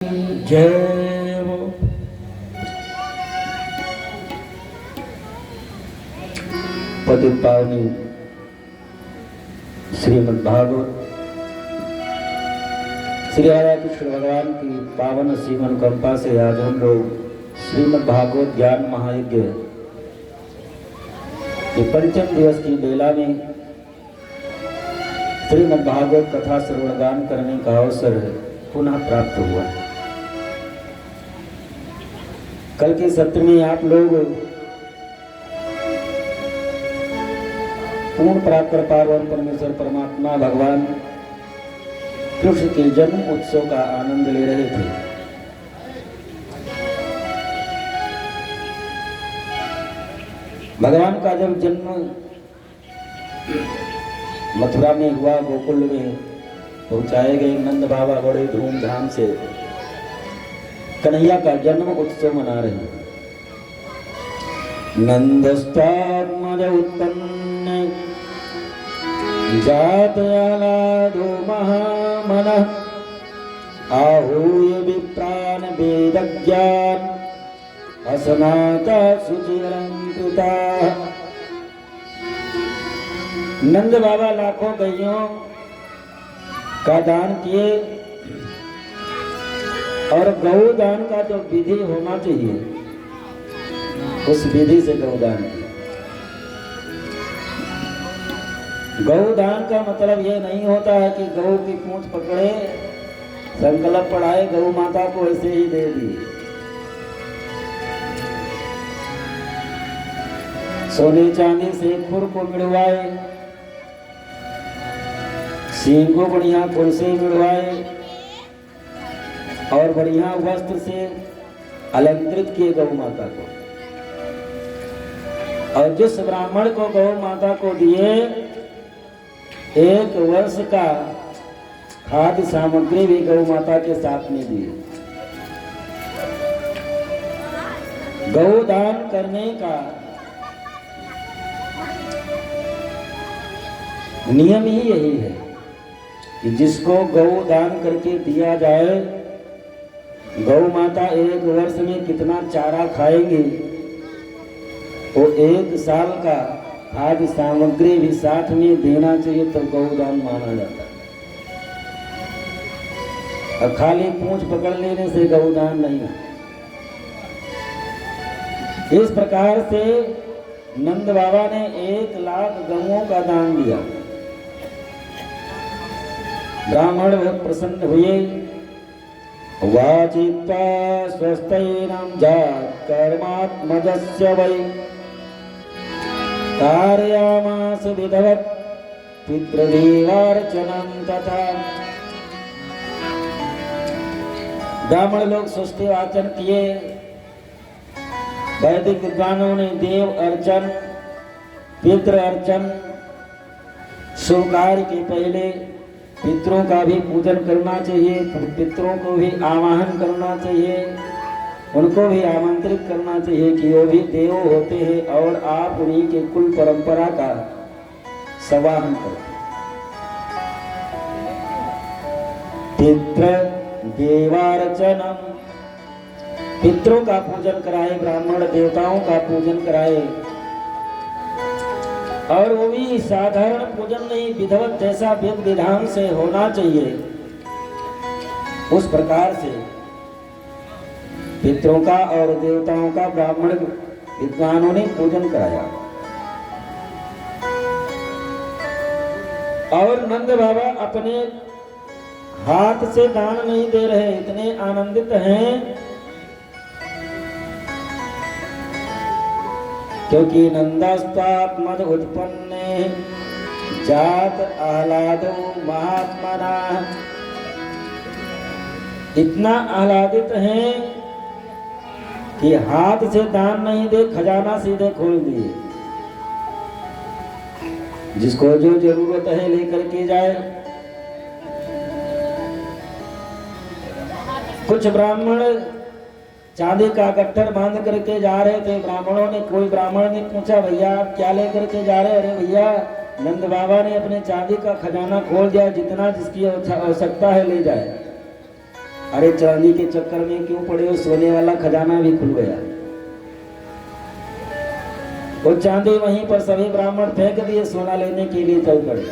जय हो। पतित पावनी श्रीमद् भागवत श्री राधा कृष्ण भगवान की पावन सीमन कृपा से आज हम लोग श्रीमद् भागवत ज्ञान महायज्ञ के पंचम दिवस की बेला में श्रीमद् भागवत कथा श्रवणगान करने का अवसर पुनः प्राप्त हुआ। कल के सत्र में आप लोग पूर्ण परात्पर पावन परमेश्वर परमात्मा भगवान कृष्ण के जन्म उत्सव का आनंद ले रहे थे। भगवान का जब जन्म मथुरा में हुआ, गोकुल में पहुंचाए गए नंद बाबा बड़े धूमधाम से कन्हैया का जन्म उत्सव मना रहे हैं। नंदस्तात्मज उत्पन्न जातयालादो महामनः आहूय विप्रान वेदज्ञान असनाता शुचिरंकृता। नंद बाबा लाखों गैयों का दान किए और गौदान का जो विधि होना चाहिए उस विधि से गौदान किया। गौदान का मतलब यह नहीं होता है कि गौ की पूंछ पकड़े संकल्प पढ़ाए गौ माता को ऐसे ही दे दी। सोने चांदी से खुर को मिड़वाए, सींग को बढ़िया फूल से मिड़वाए और बढ़िया वस्त्र से अलंकृत किए गौ माता को। और जिस ब्राह्मण को गौ माता को दिए 1 वर्ष का खाद्य सामग्री भी गौ माता के साथ में दिए। गौदान करने का नियम ही यही है कि जिसको गौ दान करके दिया जाए, गौ माता 1 वर्ष में कितना चारा खाएंगी वो 1 साल का खाद्य सामग्री भी साथ में देना चाहिए, तो गौदान माना जाता है। और खाली पूंछ पकड़ लेने से गौदान नहीं है। इस प्रकार से नंद बाबा ने 1 लाख गौओं का दान दिया। ब्राह्मण बहुत प्रसन्न हुए। वाचित्वा स्वस्तैनं जात कर्मात्मजस्य वै कारयामास विधवत् पितृदेवार्चनं तथा। ब्राह्मण लोग स्वस्ति वाचन किए। वैदिक विद्वानों ने देव अर्चन, पितृ अर्चन, शुभ कार्य के पहले पितरों का भी पूजन करना चाहिए, पितरों को भी आवाहन करना चाहिए, उनको भी आमंत्रित करना चाहिए कि वो भी देव होते हैं और आप उन्हीं के कुल परंपरा का संवाहन करते। पितृ देवार्चनम, पितरों का पूजन कराए, ब्राह्मण देवताओं का पूजन कराए, और वो भी साधारण पूजन नहीं, विधिवत जैसा विधि विधान से होना चाहिए उस प्रकार से पितरों का और देवताओं का ब्राह्मण विद्वानों ने पूजन कराया। और नंद बाबा अपने हाथ से दान नहीं दे रहे, इतने आनंदित हैं क्योंकि नंदस्तात्मज उत्पन्ने जात आह्लादो महात्मना। इतना आह्लादित हैं कि हाथ से दान नहीं दे, खजाना सीधे खोल दिए। जिसको जो जरूरत है लेकर के जाए। कुछ ब्राह्मण चांदी का गट्ठर बांध करके जा रहे थे। ब्राह्मणों ने, कोई ब्राह्मण ने पूछा, भैया आप क्या लेकर के जा रहे हैं? अरे भैया, नंद बाबा ने अपने चांदी का खजाना खोल दिया, जितना जिसकी आवश्यकता है ले जाए। अरे चांदी के चक्कर में क्यों पड़े हो, सोने वाला खजाना भी खुल गया। वो चांदी वहीं पर सभी ब्राह्मण फेंक दिए, सोना लेने के लिए चल पड़े।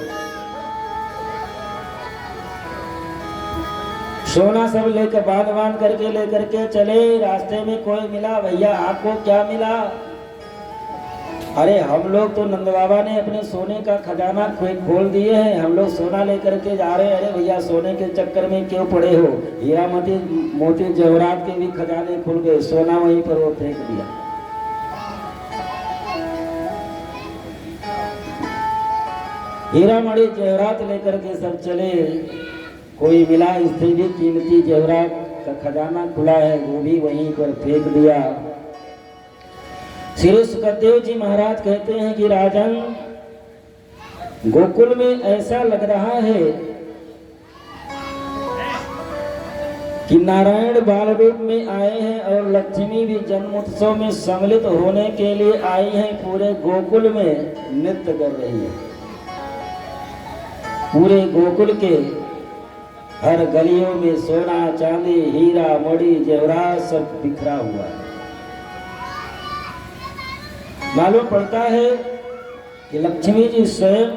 सोना सब लेकर बांध करके लेकर के चले। रास्ते में कोई मिला, भैया आपको क्या मिला? अरे हम लोग तो नंद बाबा ने अपने सोने का खजाना खोल दिए हैं, हम लोग सोना लेकर के जा रहे हैं। अरे भैया सोने के चक्कर में क्यों पड़े हो, हीरा मोती जवाहरात के भी खजाने खुल गए, सोना वहीं पर वो फेंक दिया। हीरा मणि जवाहरात लेकर के सब चले। कोई मिला, इससे भी कीमती जवाहरात का खजाना खुला है, वो भी वहीं पर फेंक दिया। श्री सुखदेव जी महाराज कहते हैं कि राजन, गोकुल में ऐसा लग रहा है कि नारायण बाल रूप में आए हैं और लक्ष्मी भी जन्म उत्सव में सम्मिलित होने के लिए आई हैं। पूरे गोकुल में नृत्य कर रही है। पूरे गोकुल के हर गलियों में सोना चांदी हीरा मणि जवाहरात सब बिखरा हुआ है। मालूम पड़ता है कि लक्ष्मी जी स्वयं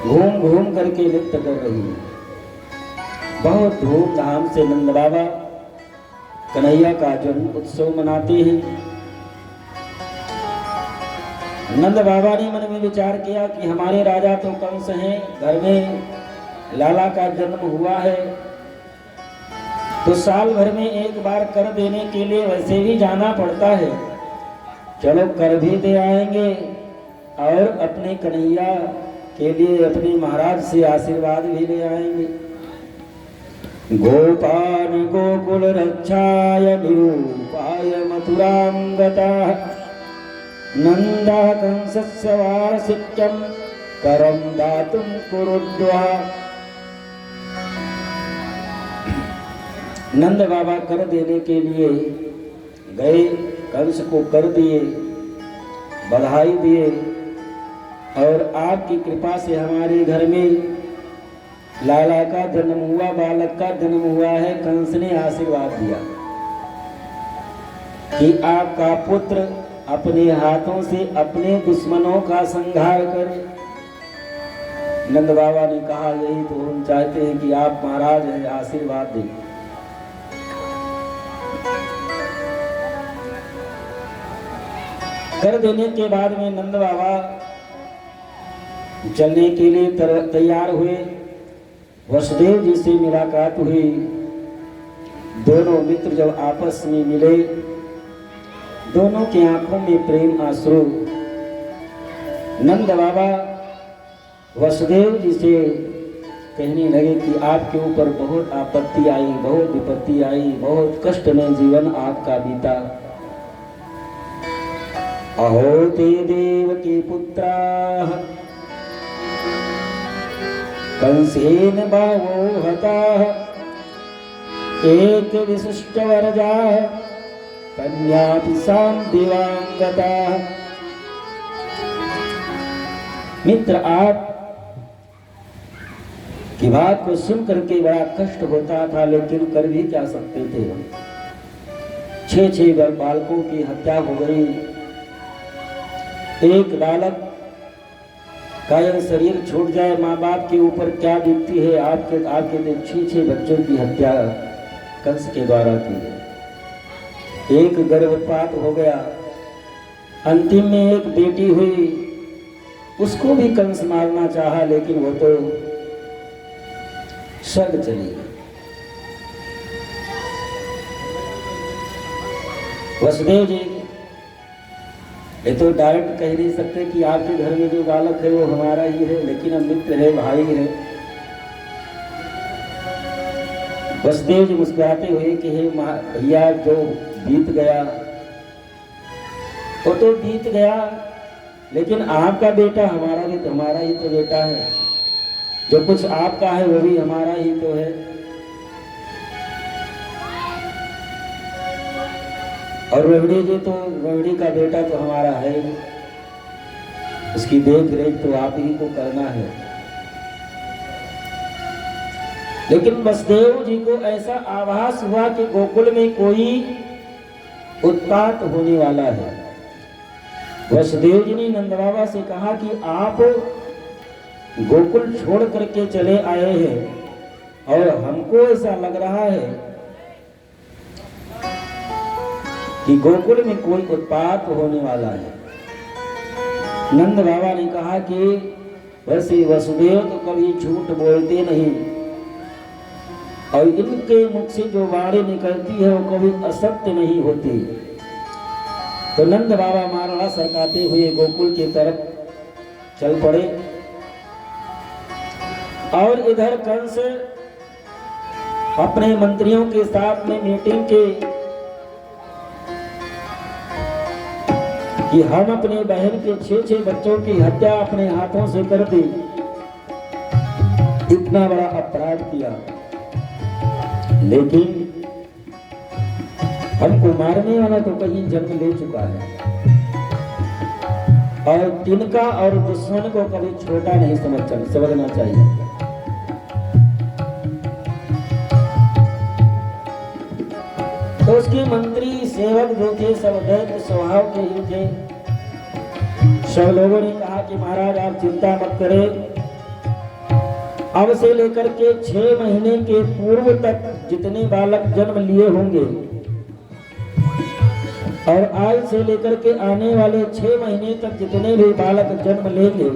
घूम घूम करके नृत्य कर रही है। बहुत धूमधाम से नंद बाबा कन्हैया का जन्म उत्सव मनाते हैं। नंद बाबा ने मन में विचार किया कि हमारे राजा तो कंस हैं, घर में लाला का जन्म हुआ है, तो साल भर में एक बार कर देने के लिए वैसे भी जाना पड़ता है, चलो कर भी दे आएंगे और अपने कन्हैया के लिए अपने महाराज से आशीर्वाद भी ले आएंगे। गोपान गोकुल रक्षाय निरूपाय मथुरां गताः नंदः कंसस्य वारसिक्यं करं दातुं कुरुद्वः। नंद बाबा कर देने के लिए गए, कंस को कर दिए, बधाई दिए और आपकी कृपा से हमारे घर में लाला का जन्म हुआ, बालक का जन्म हुआ है। कंस ने आशीर्वाद दिया कि आपका पुत्र अपने हाथों से अपने दुश्मनों का संहार करे। नंद बाबा ने कहा यही तो हम चाहते हैं कि आप महाराज हैं, आशीर्वाद दें। कर देने के बाद में नंद बाबा चलने के लिए तैयार हुए। वसुदेव जी से मुलाकात हुई। दोनों मित्र जब आपस में मिले, दोनों की आंखों में प्रेम आंसू। नंद बाबा वसुदेव जी से कहने लगे कि आपके ऊपर बहुत आपत्ति आई, बहुत विपत्ति आई, बहुत कष्ट में जीवन आपका बीता। अहो ते देवकी पुत्राः कंसेन बावो हताः एक विशिष्ट वरजाः कन्यापिसां दिवांगताः। मित्र, आप की बात को सुन करके बड़ा कष्ट होता था, लेकिन कर भी क्या सकते थे। 6 बालकों की हत्या हो गई। एक बालक का यह शरीर छूट जाए, माँ बाप के ऊपर क्या बीतती है। आपके 6 बच्चों की हत्या कंस के द्वारा की गई। एक गर्भपात हो गया, अंतिम में एक बेटी हुई, उसको भी कंस मारना चाहा, लेकिन वो तो स्वर्ग चली गई। वसुदेव जी ये तो डायरेक्ट कह नहीं सकते कि आपके घर में जो बालक है वो हमारा ही है, लेकिन हम मित्र है, भाई है। वसुदेव जी मुस्कुराते हुए कि हे भैया, जो बीत गया वो तो बीत गया, लेकिन आपका बेटा हमारा ही तो बेटा है। जो कुछ आपका है वो भी हमारा ही तो है। और रोहिणी जी तो, रोहिणी का बेटा तो हमारा है, उसकी देख रेख तो आप ही को करना है। लेकिन वसुदेव जी को ऐसा आभास हुआ कि गोकुल में कोई उत्पात होने वाला है। वसुदेव जी ने नंद बाबा से कहा कि आप गोकुल छोड़ करके चले आए हैं और हमको ऐसा लग रहा है कि गोकुल में कोई उत्पात होने वाला है। नंद बाबा ने कहा कि वैसे वसुदेव तो कभी झूठ बोलते नहीं और इनके मुख से जो वाणी निकलती है वो कभी असत्य नहीं होती। तो नंद बाबा मारला सरकाते हुए गोकुल की तरफ चल पड़े और इधर कंस अपने मंत्रियों के साथ में मीटिंग के कि हम अपने बहन के 6 बच्चों की हत्या अपने हाथों से कर दी, इतना बड़ा अपराध किया, लेकिन हमको मारने वाला तो कहीं जन्म ले चुका है और तिनका और दुश्मन को कभी छोटा नहीं समझना चाहिए। तो उसके मंत्री सेवक जो थे सब दैत्य स्वभाव के ही थे। सब लोगों ने कहा कि महाराज आप चिंता मत करें, अब से लेकर के 6 महीने के पूर्व तक जितने बालक जन्म लिए होंगे और आज से लेकर के आने वाले 6 महीने तक जितने भी बालक जन्म लेंगे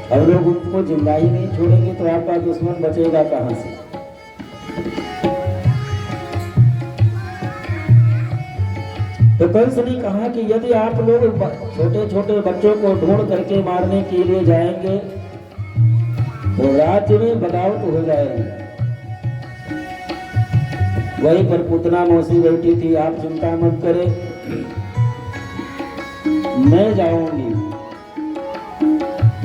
हम लोग उनको जिंदा ही नहीं छोड़ेंगे, तो आपका दुश्मन बचेगा कहां से। तो कंस ने कहा कि यदि आप लोग छोटे छोटे बच्चों को ढूंढ करके मारने के लिए जाएंगे तो राज्य में बगावत हो जाएगी। वहीं पर पुतना मौसी बैठी थी, आप चिंता मत करें, मैं जाऊंगी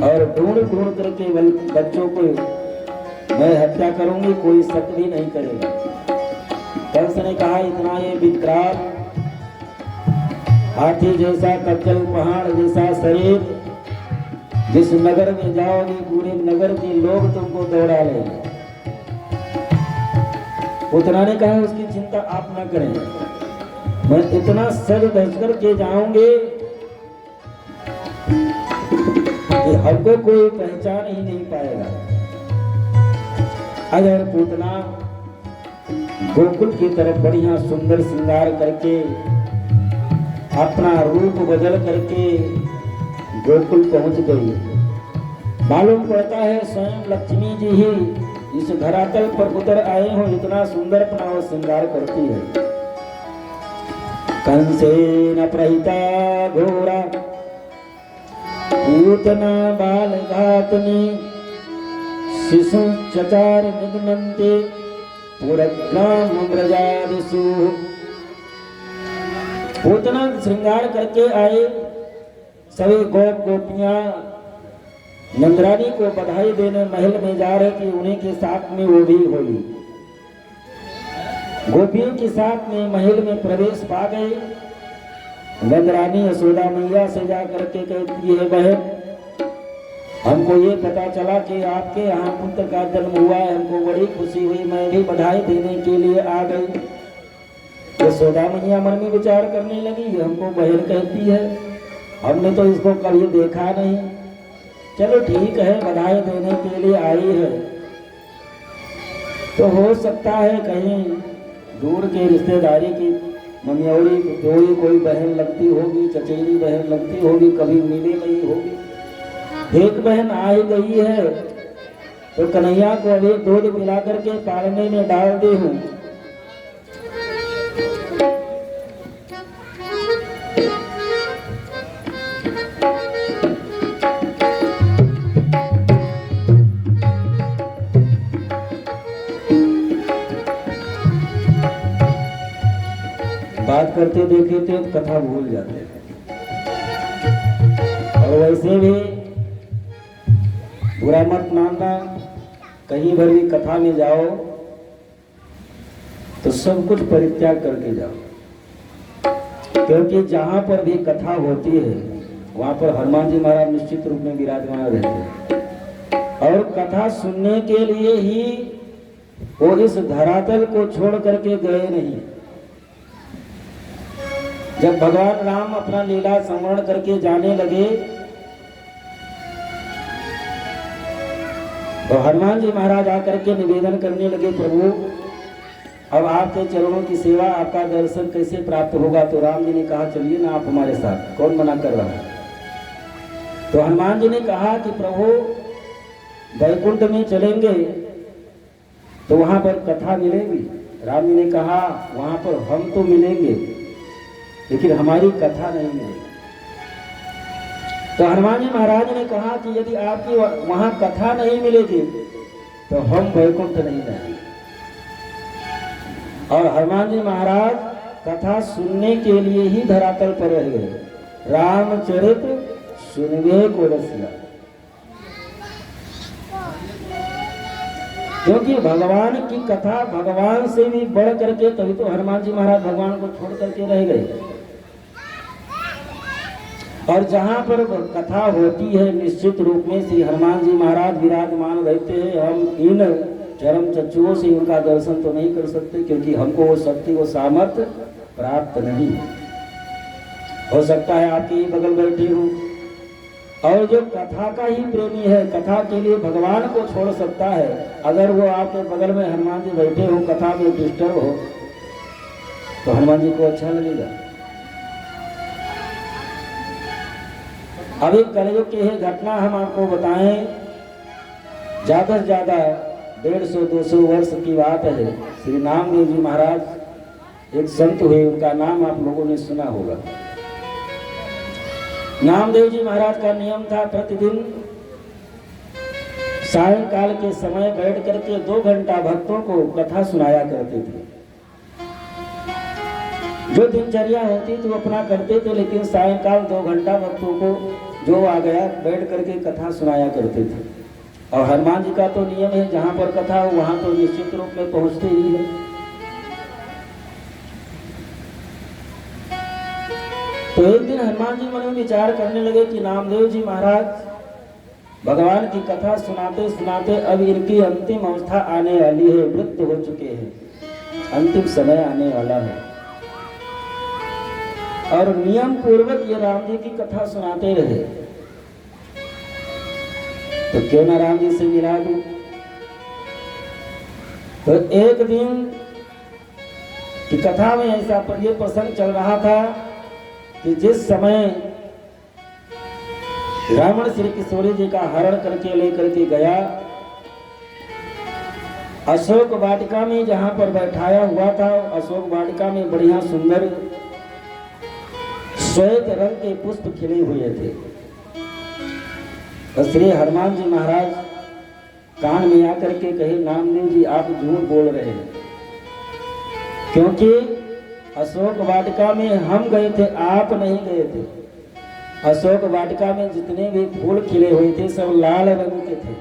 और ढूंढ ढूंढ करके बच्चों को मैं हत्या करूंगी, कोई शक भी नहीं करेगा। कंस ने कहा इतना ये विकराल हाथी जैसा कच्चल पहाड़ जैसा शरीर, जिस नगर में जाओगे पूरे नगर के लोग तुमको दौड़ा लेंगे। पुतना ने कहा उसकी चिंता आप न करें, मैं इतना सज धज करके जाऊंगे कि हमको कोई पहचान ही नहीं पाएगा। अगर पुतना गोकुल की तरफ बढ़िया सुंदर श्रृंगार करके अपना रूप बदल करके गोकुल पहुंच गई, मालूम पड़ता है स्वयं लक्ष्मी जी ही इस धरातल पर उतर आए हो, इतना सुंदर अपना वो श्रृंगार करती है। कंसेन प्रहिता घोरा पूतना बाल घातनी शिशु चचार निगमन्ते पुरग्राम ब्रजादिषु। पूतना श्रृंगार करके आए, सभी गोप गोपियां नंदरानी को बधाई देने महल में जा रहे थे, उन्हीं के साथ में वो भी होली गोपियों के साथ में महल में प्रवेश पा गए। नंदरानी यशोदा मैया से जा करके कहती है बहन हमको ये पता चला कि आपके यहाँ पुत्र का जन्म हुआ है, हमको बड़ी खुशी हुई, मैं भी बधाई देने के लिए आ गई। यशोदा मैया मन में विचार करने लगी, हमको बहन कहती है, हमने तो इसको कभी देखा नहीं, चलो ठीक है बधाई देने के लिए आई है, तो हो सकता है कहीं दूर के रिश्तेदारी की ममियौरी कोई बहन लगती होगी, चचेरी बहन लगती होगी, कभी मिली नहीं होगी। एक बहन आ ही गई है तो कन्हैया को अभी दूध पिला करके पालने में डाल दे हूँ। बात करते देखे थे कथा भूल जाते थे, और वैसे भी बुरा मत मानना, कहीं भर भी कथा में जाओ तो सब कुछ परित्याग करके जाओ, क्योंकि जहां पर भी कथा होती है वहां पर हनुमान जी महाराज निश्चित रूप में विराजमान रहते हैं, और कथा सुनने के लिए ही वो इस धरातल को छोड़ करके गए नहीं। जब भगवान राम अपना लीला संवरण करके जाने लगे तो हनुमान जी महाराज आकर के निवेदन करने लगे, प्रभु अब आपके चरणों की सेवा, आपका दर्शन कैसे प्राप्त होगा। तो राम जी ने कहा चलिए ना आप हमारे साथ, कौन मना कर रहा है। तो हनुमान जी ने कहा कि प्रभु वैकुंठ में चलेंगे तो वहां पर कथा मिलेगी। राम जी ने कहा वहां पर हम तो मिलेंगे लेकिन हमारी कथा नहीं मिलेगी। तो हनुमान जी महाराज ने कहा कि यदि आपकी वहां कथा नहीं मिलेगी तो हम वैकुंठ नहीं जाएंगे। और हनुमान जी महाराज कथा सुनने के लिए ही धरातल पर रह गए। रामचरित सुनवे को रसिया, क्योंकि भगवान की कथा भगवान से भी बढ़ करके, तभी तो हनुमान जी महाराज भगवान को छोड़ करके रह गए। और जहां पर कथा होती है निश्चित रूप में श्री हनुमान जी महाराज विराजमान रहते हैं। हम इन चरम चक्षुओं से उनका दर्शन तो नहीं कर सकते, क्योंकि हमको वो शक्ति वो सामर्थ्य प्राप्त नहीं हो सकता है। आपके ही बगल बैठे हूँ और जो कथा का ही प्रेमी है, कथा के लिए भगवान को छोड़ सकता है, अगर वो आपके बगल में हनुमान जी बैठे हो, कथा में डिस्टर्ब हो, तो हनुमान जी को अच्छा लगेगा। अभी कलयुग की है घटना हम आपको बताएं, ज्यादा से ज्यादा 150-200 वर्ष की बात है। श्री नामदेव जी महाराज एक संत हुए, उनका नाम आप लोगों ने सुना होगा। नामदेव जी महाराज का नियम था प्रतिदिन सायंकाल के समय बैठ करके 2 घंटा भक्तों को कथा सुनाया करते थे। जो दिनचर्या होती थी वो अपना करते थे, लेकिन सायंकाल 2 घंटा भक्तों को जो आ गया बैठ करके कथा सुनाया करते थे। और हनुमान जी का तो नियम है जहां पर कथा हो वहां तो निश्चित रूप में पहुंचते ही है। तो एक दिन हनुमान जी मन में विचार करने लगे कि नामदेव जी महाराज भगवान की कथा सुनाते सुनाते अब इनकी अंतिम अवस्था आने वाली है, वृद्ध हो चुके हैं, अंतिम समय आने वाला है और नियम पूर्वक ये राम जी की कथा सुनाते रहे, तो क्यों ना राम जी से मिला दूं। तो एक दिन की कथा में ऐसा ये प्रसंग चल रहा था कि जिस समय रावण श्री किशोरी जी का हरण करके लेकर के गया, अशोक वाटिका में जहां पर बैठाया हुआ था, अशोक वाटिका में बढ़िया सुंदर श्वेत रंग के पुष्प खिले हुए थे। तो श्री हनुमान जी महाराज कान में आकर के कहे, नामदेव जी आप झूठ बोल रहे हैं, क्योंकि अशोक वाटिका में हम गए थे, आप नहीं गए थे। अशोक वाटिका में जितने भी फूल खिले हुए थे सब लाल रंग के थे।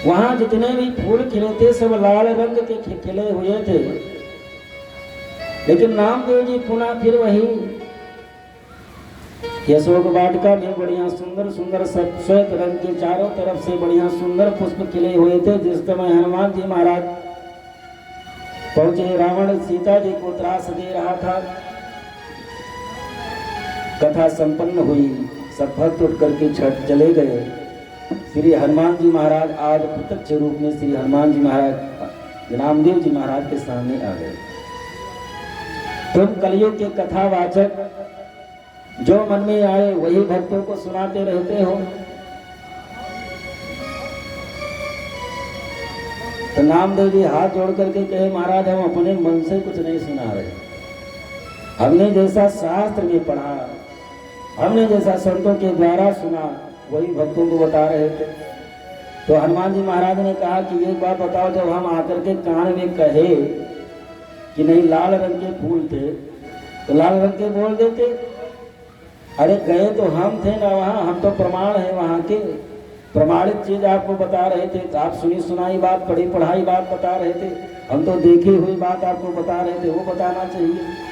वहां जितने भी फूल खिले थे सब लाल रंग के खिले हुए थे, लेकिन नामदेव जी पुनः फिर वही अशोक वाटिका में बढ़िया सुंदर सुंदर श्वेत रंग के चारों तरफ से बढ़िया सुंदर पुष्प खिले हुए थे। जिस समय हनुमान जी महाराज पहुंचे, रावण सीता जी को त्रास दे रहा था। कथा संपन्न हुई, सब भक्त उठ करके छठ चले गए। श्री हनुमान जी महाराज आज प्रत्यक्ष रूप में श्री हनुमान जी महाराज नामदेव जी महाराज के सामने आ गए। तुम कलयुग के कथावाचक जो मन में आए वही भक्तों को सुनाते रहते हो। तो नामदेव जी हाथ जोड़ करके कहे, महाराज हम अपने मन से कुछ नहीं सुना रहे, हमने जैसा शास्त्र में पढ़ा, हमने जैसा संतों के द्वारा सुना वही भक्तों को बता रहे थे। तो हनुमान जी महाराज ने कहा कि एक बात बताओ, जब हम आकर के कान में कहे कि नहीं लाल रंग के फूल थे तो लाल रंग के बोल देते। अरे गए तो हम थे ना वहाँ, हम तो प्रमाण है वहाँ के, प्रमाणित चीज आपको बता रहे थे। तो आप सुनी सुनाई बात, पढ़ी पढ़ाई बात बता रहे थे, हम तो देखी हुई बात आपको बता रहे थे, वो बताना चाहिए।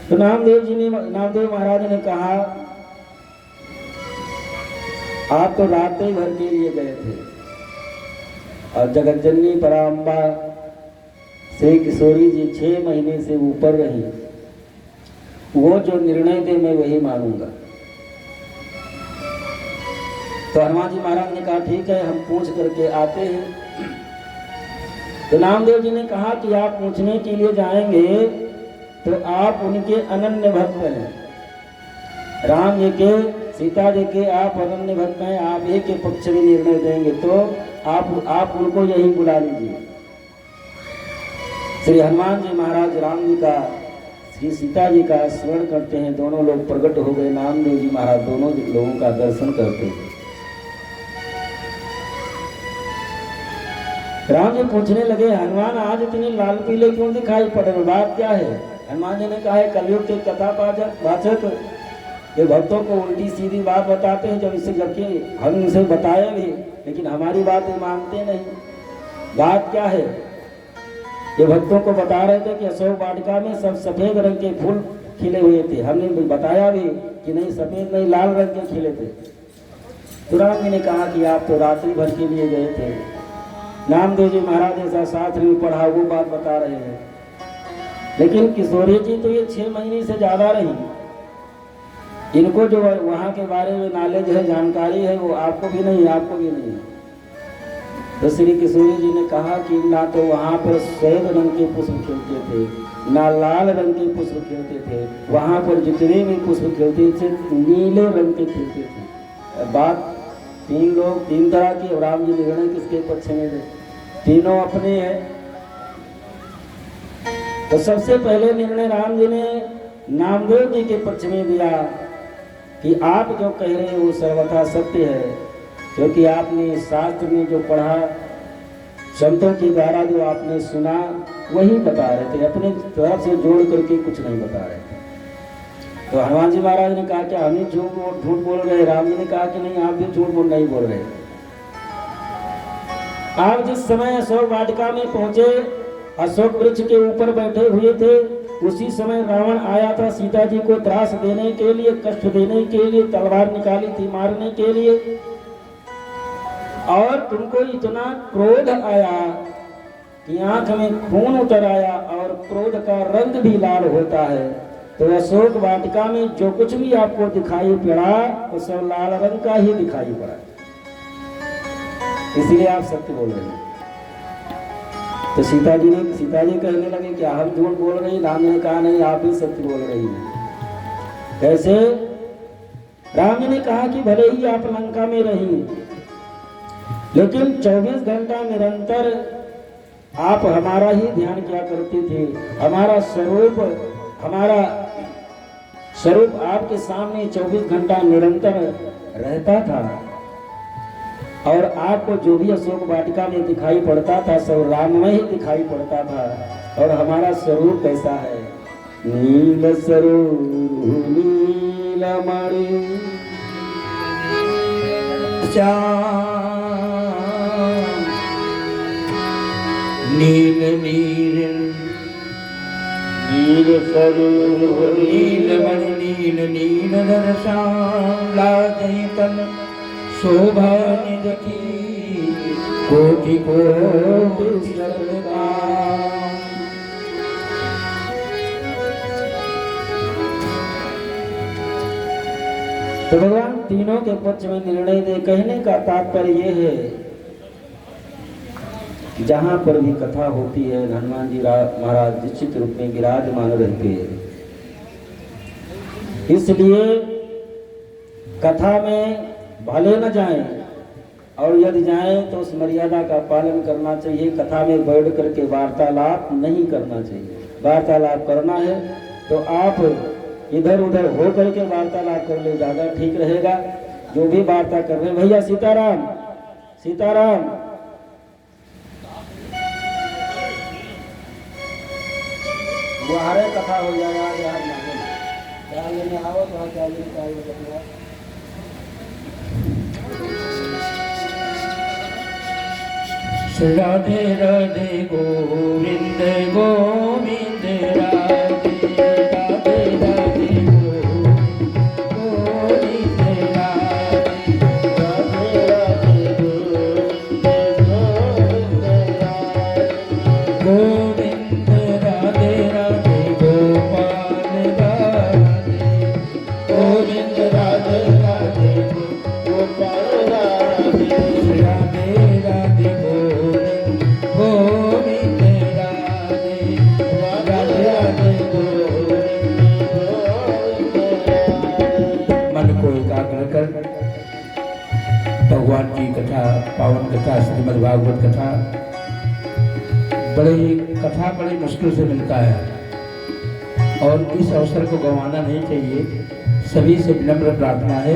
तो नामदेव महाराज ने कहा, आप तो रात्रि भर के लिए गए थे और जगत जननी पराम्बा श्री किशोरी जी 6 महीने से ऊपर रही। वो जो निर्णय दे मैं वही मानूंगा। तो हनुमान जी महाराज ने कहा ठीक है, हम पूछ करके आते हैं। तो नामदेव जी ने कहा कि आप पूछने के लिए जाएंगे तो आप उनके अनन्य भक्त हैं। राम जी के, सीता जी के आप अनन्य भक्त हैं, आप एक के पक्ष में निर्णय देंगे तो आप उनको यही बुला लीजिए। श्री हनुमान जी महाराज राम जी का, श्री सीता जी का स्मरण करते हैं। दोनों लोग प्रकट हो गए। नामदेव जी महाराज दोनों लोगों का दर्शन करते हैं। राम जी पूछने लगे, हनुमान आज इतने लाल पीले क्यों दिखाई पड़ रहे, बात क्या है? हनुमान जी ने कहा है कलयुग के कथा वाचक ये भक्तों को उल्टी सीधी बात बताते हैं, जबकि हम इनसे बताए भी, लेकिन हमारी बात ये मानते नहीं। बात क्या है? ये भक्तों को बता रहे थे कि अशोक वाटिका में सब सफेद रंग के फूल खिले हुए थे। हमने बताया भी कि नहीं, सफेद नहीं, लाल रंग के खिले थे। तो राम जी ने कहा कि आप तो रात्रि भर के लिए गए थे। नामदेव जी महाराज ऐसा शास्त्र में पढ़ा वो बात बता रहे हैं। लेकिन किशोरी जी तो ये 6 महीने से ज्यादा रही। इनको जो वहाँ के बारे में नॉलेज है, जानकारी है, वो आपको भी नहीं, आपको भी नहीं। तो श्री किशोरी जी ने कहा कि ना तो वहाँ पर श्वेत रंग के पुष्प खिलते थे, ना लाल रंग के पुष्प खिलते थे। वहाँ पर जितने भी पुष्प खिलते थे नीले रंग के खिलते थे। बात 3 लोग 3 तरह की। राम जी निर्णय किसके पक्ष में थे? तीनों अपने हैं। तो सबसे पहले निर्णय राम जी ने नामदेव जी के पक्ष में दिया कि आप जो कह रहे हैं वो सर्वथा सत्य है, क्योंकि आपने शास्त्र में जो पढ़ा, संतों के द्वारा जो आपने सुना वही बता रहे थे, अपने तरफ से जोड़ करके कुछ नहीं बता रहे थे। तो हनुमान जी महाराज ने कहा कि हम ही झूठ बोल रहे? राम जी ने कहा कि नहीं, आप भी झूठ नहीं बोल रहे। आप जिस समय अशोक वाटिका में पहुंचे, अशोक वृक्ष के ऊपर बैठे हुए थे, उसी समय रावण आया था सीता जी को त्रास देने के लिए, कष्ट देने के लिए, तलवार निकाली थी मारने के लिए। और तुमको इतना क्रोध आया कि आंख में खून उतर आया, और क्रोध का रंग भी लाल होता है। तो अशोक वाटिका में जो कुछ भी आपको दिखाई पड़ा वो सब लाल रंग का ही दिखाई पड़ा, इसलिए आप सत्य बोल रहे हैं। तो सीता जी कहने लगे कि हम झूठ बोल रही। राम ने कहा नहीं, आप भी सत्य बोल रही हैं। कैसे? राम जी ने कहा कि भले ही आप लंका में रही, लेकिन 24 घंटा निरंतर आप हमारा ही ध्यान किया करती थी। हमारा स्वरूप आपके सामने 24 घंटा निरंतर रहता था, और आपको जो भी अशोक वाटिका में दिखाई पड़ता था सब राममय ही दिखाई पड़ता था। और हमारा स्वरूप कैसा है? नील स्वरूप नीलमणि नील नील नील स्वरूप नीलमणि नील नील दर्शन लागे तन शोभा निध की कोटि कोटि सबका। तो भगवान तीनों के पक्ष में निर्णय दे। कहने का तात्पर्य ये है, जहां पर भी कथा होती है हनुमान जी महाराज निश्चित रूप में विराजमान रहते हैं। इसलिए कथा में भले न जाएं, और यदि जाएं तो उस मर्यादा का पालन करना चाहिए। कथा में बैठ करके वार्तालाप नहीं करना चाहिए। वार्तालाप करना है तो आप इधर उधर हो करके वार्तालाप कर ले, ज़्यादा ठीक रहेगा। जो भी वार्ता कर रहे हैं, भैया सीताराम सीताराम, वो कथा हो जाएगा। क्या लेने आओ तो क्या लेने राधे राधे गोविंद गोविंद राधे राधे राधे गोविंद राधे राधे पावन कथा श्रीमद् भागवत कथा। कथा बड़ी मुश्किल से मिलता है और इस अवसर को गंवाना नहीं चाहिए। सभी से विनम्र प्रार्थना है,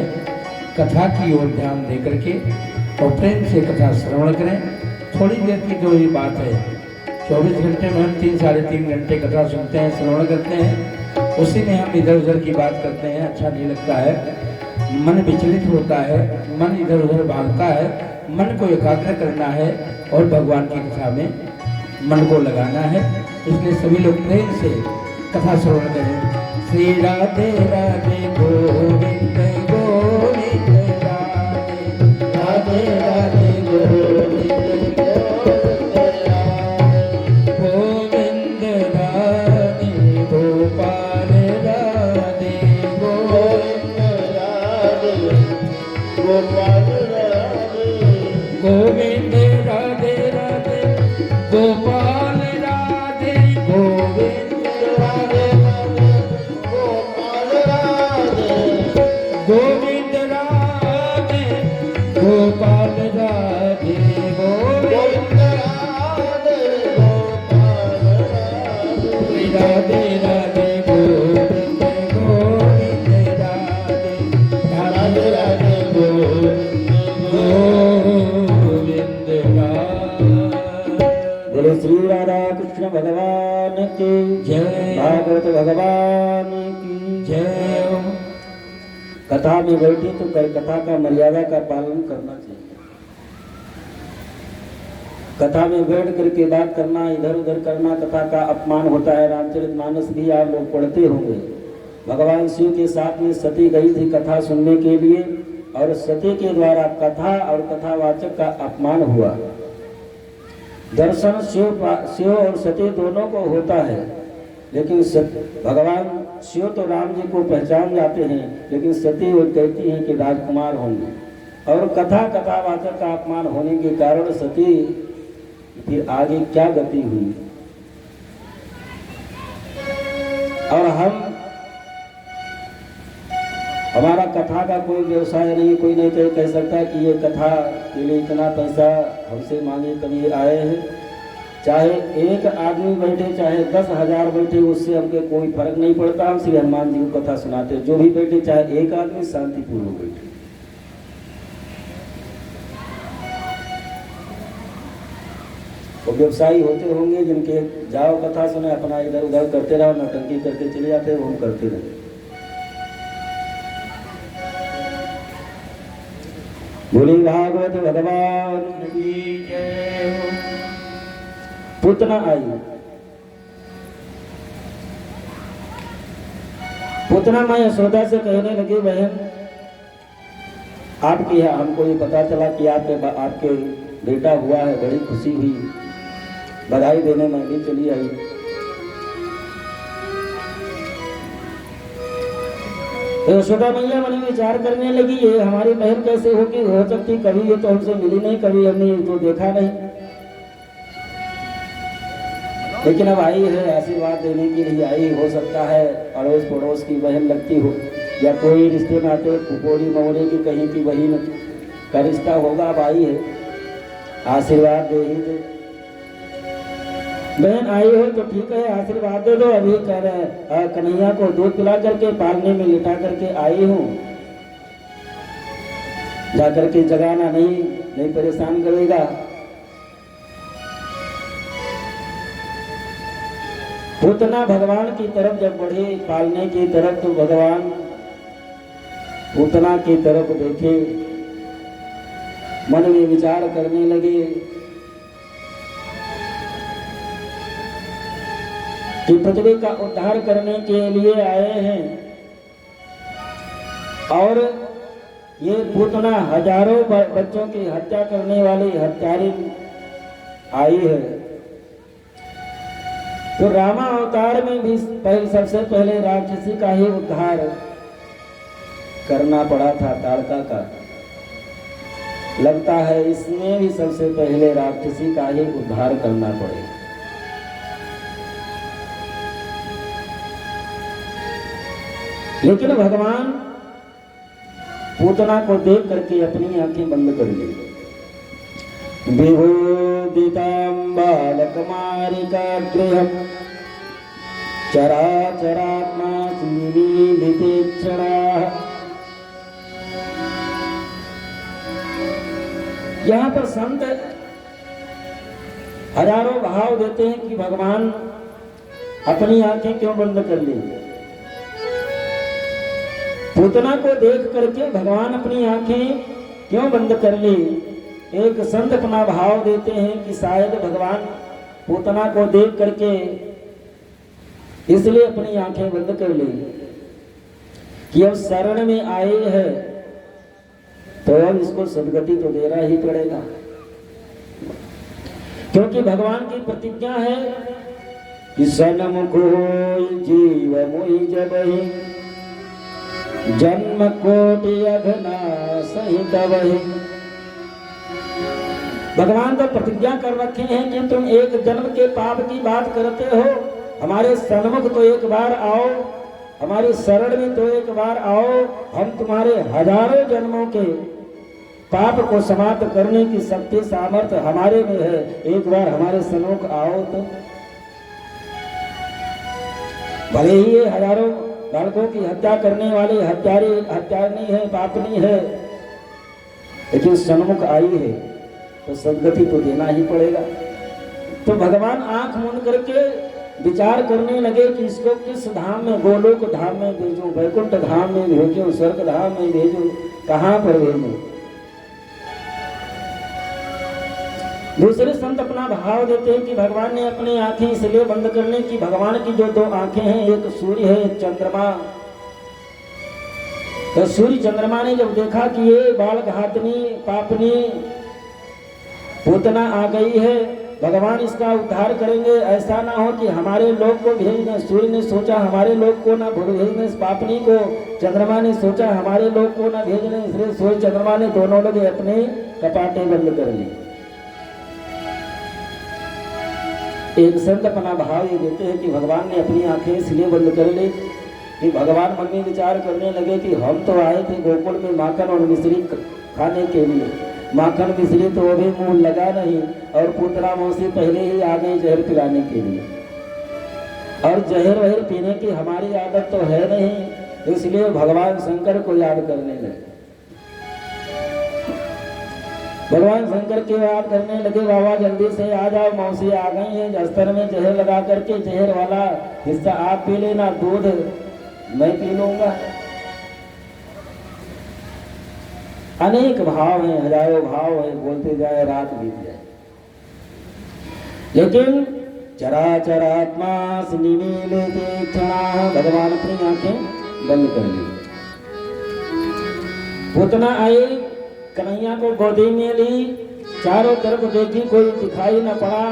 कथा की ओर ध्यान दे करके और प्रेम से कथा श्रवण करें। थोड़ी देर की जो ये बात है, 24 घंटे में हम 3 साढ़े 3 घंटे कथा सुनते हैं, श्रवण करते हैं, उसी में हम इधर उधर की बात करते हैं, अच्छा नहीं लगता है, मन विचलित होता है, मन इधर उधर भागता है। मन को एकाग्र करना है और भगवान की कथा में मन को लगाना है। इसलिए सभी लोग प्रेम से कथा श्रवण करें। श्री राधे राधे गोविंद गोविंद राधे राधे राधे गोविंद गोविंद राधे गोपाल राधे गोविंद राधे गोपाल राधे गोविंद राधे राधे गोपाल राधे गोविंद राधे गोपाल राधे गोविंद राधे गोपाल राधे गोविंद राधे गोपाल राधे राधे गोविंद गोविंद राधे राधे राधे गोविंद बोले श्री राधा कृष्ण भगवान की जय। भागवत भगवान की जय। कथा में बैठी तो कथा का मर्यादा का पालन करना चाहिए। कथा में बैठ करके बात करना, इधर उधर करना, कथा का अपमान होता है। रामचरितमानस भी आप लोग पढ़ते होंगे। भगवान शिव के साथ में सती गई थी कथा सुनने के लिए और सती के द्वारा कथा और कथावाचक का अपमान हुआ। दर्शन शिव और सती दोनों को होता है, लेकिन भगवान शिव तो राम जी को पहचान जाते हैं, लेकिन सती वो कहती हैं कि राजकुमार होंगे। और कथावाचक का अपमान होने के कारण सती फिर आगे क्या गति हुई। और हमारा कथा का कोई व्यवसाय नहीं, कोई नहीं कह सकता कि ये कथा के लिए इतना पैसा हमसे मांगे कभी आए हैं। चाहे एक आदमी बैठे चाहे 10,000 बैठे, उससे हमको कोई फर्क नहीं पड़ता। हम श्री हनुमान जी को कथा सुनाते, जो भी बैठे चाहे एक आदमी शांतिपूर्वक बैठे। तो व्यवसायी होते होंगे जिनके जाओ कथा सुने, अपना इधर उधर करते रहो, नौटंकी करके चले जाते, वो हम करते रहे। बोली भागवत भगवान की जय। पूतना आई। पूतना माँ यशोदा से कहने लगी, बहन आपकी है, हमको ये पता चला कि आपके बेटा हुआ है, बड़ी खुशी हुई, बधाई देने मैं भी चली आई। यशोदा मैया मन में विचार करने लगी, ये हमारी बहन कैसे होगी, हो सकती, कभी ये तो हमसे मिली नहीं, कभी हमने तो देखा नहीं, लेकिन अब आई है, आशीर्वाद देने के लिए आई। हो सकता है अड़ोस पड़ोस की बहन लगती हो, या कोई रिश्ते नाते पुपोरी मौरे की कहीं की बहन का रिश्ता होगा। अब आई है, आशीर्वाद दे ही दे। बहन आई हो तो ठीक है, आशीर्वाद दे दो। अभी कह रहे कन्हैया को दूध पिला करके पालने में लिटा करके आई हूँ, जाकर के जगाना नहीं परेशान करेगा। पूतना भगवान की तरफ जब बढ़े पालने की तरफ, तो भगवान पूतना की तरफ देखे, मन में विचार करने लगे कि पृथ्वी का उद्धार करने के लिए आए हैं और ये पूतना हजारों बच्चों की हत्या करने वाली हत्यारी आई है। तो रामा अवतार में भी सबसे पहले राक्षसी का ही उद्धार करना पड़ा था, ताड़का का। लगता है इसमें भी सबसे पहले राक्षसी का ही उद्धार करना पड़ेगा। लेकिन भगवान पूतना को देख करके अपनी आंखें बंद कर ली विभूदितां बालकुमारिकागृहं चराचरात्मा निमीलितेक्षणाः। यहाँ पर संत हजारों भाव देते हैं कि भगवान अपनी आंखें क्यों बंद कर ली। पूतना को देख करके भगवान अपनी आंखें क्यों बंद कर ली। एक संत अपना भाव देते हैं कि शायद भगवान पूतना को देख करके इसलिए अपनी आंखें बंद कर ली कि अब शरण में आए हैं तो अब इसको सदगति तो देना ही पड़ेगा, क्योंकि भगवान की प्रतिज्ञा है कि सन्मुख होई जीव मोहि जबहि, जन्म कोटि अघना सहित वही। भगवान तो प्रतिज्ञा कर रखे हैं कि तुम एक जन्म के पाप की बात करते हो, हमारे सन्मुख तो एक बार आओ, हमारी शरण में तो एक बार आओ, हम तुम्हारे हजारों जन्मों के पाप को समाप्त करने की शक्ति सामर्थ्य हमारे में है, एक बार हमारे सन्मुख आओ। तो भले ही ये हजारों बालकों की हत्या करने वाले हत्यारे नहीं है, पाप नहीं है, लेकिन सन्मुख आई है तो सदगति तो देना ही पड़ेगा। तो भगवान आंख मूंद करके विचार करने लगे कि इसको किस धाम में, गोलोक धाम में भेजूं, वैकुंठ धाम में भेजूं, स्वर्ग धाम में भेजूं, कहां पर भेजूं। दूसरे संत अपना भाव देते हैं कि भगवान ने अपनी आंखें इसलिए बंद कर ली कि भगवान की जो दो आंखें हैं, एक सूर्य है एक चंद्रमा। तो सूर्य चंद्रमा ने जब देखा कि ये बाल घातनी पापनी पूतना आ गई है, भगवान इसका उद्धार करेंगे, ऐसा ना हो कि हमारे लोग को भेज दें। सूर्य ने सोचा हमारे लोग को ना भेजने इस पापनी को, चंद्रमा ने सोचा हमारे लोग को ना भेजने, इसलिए सूर्य चंद्रमा ने दोनों लोग अपने कपाटे बंद कर ली। एक संत अपना भाव ये देते हैं कि भगवान ने अपनी आंखें इसलिए बंद कर ली कि भगवान मन में विचार करने लगे कि हम तो आए थे गोकुल में माखन और मिश्री खाने के लिए, माखन मिश्री तो अभी मुंह लगा नहीं, और पुत्रा मौसी पहले ही आ गई जहर पिलाने के लिए, और जहर वहर पीने की हमारी आदत तो है नहीं, इसलिए भगवान शंकर को याद करने लगे। भगवान शंकर के याद करने लगे, बाबा जल्दी से आ जाओ, मौसी आ गई हैं, अस्तर में जहर लगा करके जहर वाला हिस्सा आप पी लेना, दूध मैं पी लूंगा। अनेक भाव हैं, हजारों भाव हैं, बोलते जाए रात बीत जाए, लेकिन चराचरात्मा निमीलिते क्षणाः, भगवान अपनी आंखें बंद कर ली। पूतना आई, कन्हैया को गोदी में ली, चारों तरफ देखी कोई दिखाई न पड़ा,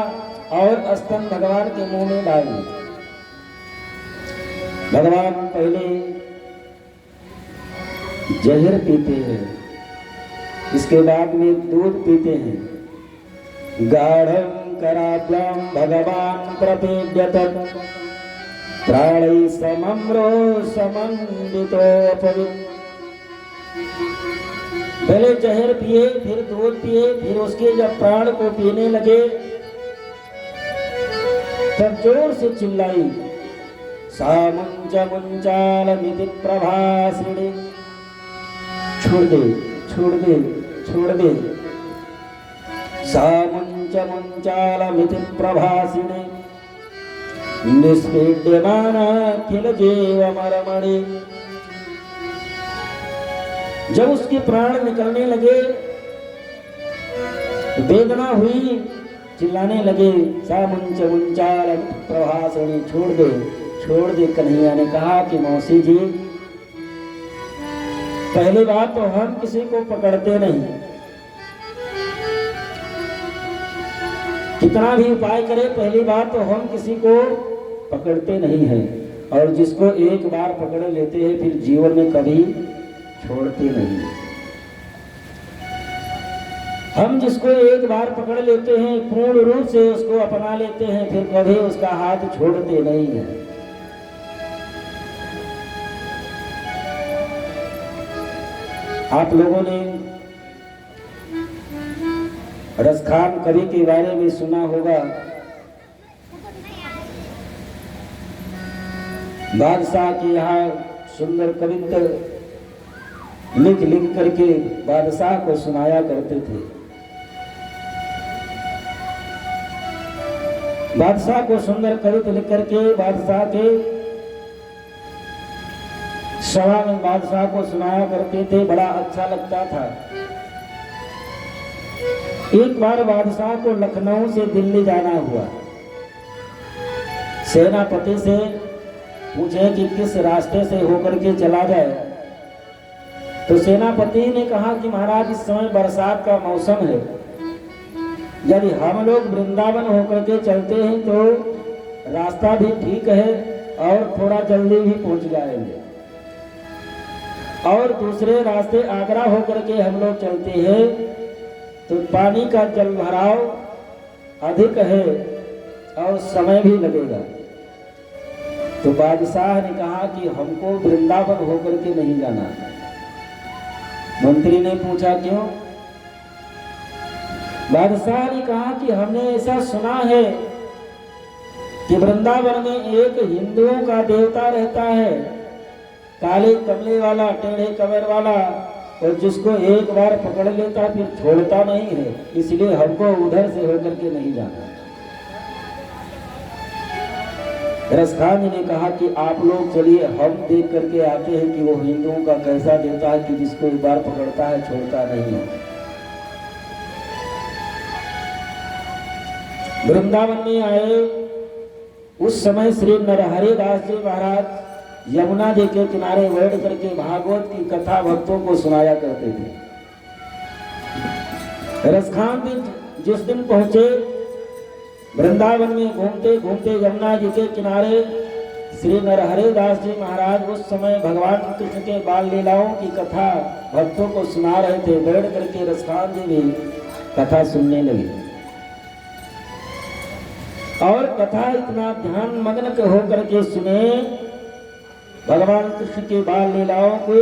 और स्तन भगवान के मुंह में डाल दी। भगवान पहले जहर पीते हैं, इसके बाद में दूध पीते हैं। गाढ़ं कराभ्यां भगवान प्रपेद्यत प्राणै समम्रो समन्वितो पवित्र। पहले जहर पिए, फिर दूध पिए, फिर उसके जब प्राण को पीने लगे तब जोर से चिल्लाई, सा मुंच मुंचालमिति प्रभासिनी। छोड़ दे छोड़ दे छोड़ दे, सा मुंच मुंचालमिति प्रभासिनी निष्पीड्यमाना किल जीवमरमणि। जब उसके प्राण निकलने लगे वेदना हुई, चिल्लाने लगे, सा मुंच मुंचाल प्रभासिनी, छोड़ दे छोड़ दे। कन्हैया ने कहा कि मौसी जी, पहली बात तो हम किसी को पकड़ते नहीं, कितना भी उपाय करें, पहली बात तो हम किसी को पकड़ते नहीं हैं, और जिसको एक बार पकड़ लेते हैं फिर जीवन में कभी छोड़ते नहीं। हम जिसको एक बार पकड़ लेते हैं, पूर्ण रूप से उसको अपना लेते हैं, फिर कभी उसका हाथ छोड़ते नहीं है। आप लोगों ने रसखान कवि के बारे में सुना होगा। बादशाह के यहाँ सुंदर कविता लिख लिख करके बादशाह को सुनाया करते थे। बादशाह को सुंदर कविता लिख करके बादशाह के सभा में बादशाह को सुनाया करते थे। बड़ा अच्छा लगता था। एक बार बादशाह को लखनऊ से दिल्ली जाना हुआ। सेनापति से पूछे कि किस रास्ते से होकर के चला जाए, तो सेनापति ने कहा कि महाराज इस समय बरसात का मौसम है, यदि हम लोग वृंदावन होकर के चलते हैं तो रास्ता भी ठीक है और थोड़ा जल्दी भी पहुंच जाएंगे, और दूसरे रास्ते आगरा होकर के हम लोग चलते हैं तो पानी का जल भराव अधिक है और समय भी लगेगा। तो बादशाह ने कहा कि हमको वृंदावन होकर के नहीं जाना। मंत्री ने पूछा क्यों? बादशाह ने कहा कि हमने ऐसा सुना है कि वृंदावन में एक हिंदुओं का देवता रहता है, काले कमले वाला, टेढ़े कमर वाला, और जिसको एक बार पकड़ लेता फिर छोड़ता नहीं है, इसलिए हमको उधर से होकर के नहीं जाना। रसखान जी ने कहा कि आप लोग चलिए, हम देख करके आते हैं कि वो हिंदुओं का कैसा देवता है कि जिसको एक बार पकड़ता है छोड़ता नहीं है। वृंदावन में आए, उस समय श्री नरहरि दास जी महाराज यमुना जी के किनारे बैठ करके भागवत की कथा भक्तों को सुनाया करते थे। रसखान जी जिस दिन पहुंचे, वृंदावन में घूमते घूमते यमुना जी के किनारे श्री नरहरि दास जी महाराज उस समय भगवान कृष्ण के बाल लीलाओं की कथा भक्तों को सुना रहे थे। बैठ करके रसखान जी भी कथा सुनने लगे और कथा इतना ध्यान मग्न होकर के सुने भगवान कृष्ण के बाल लीलाओं को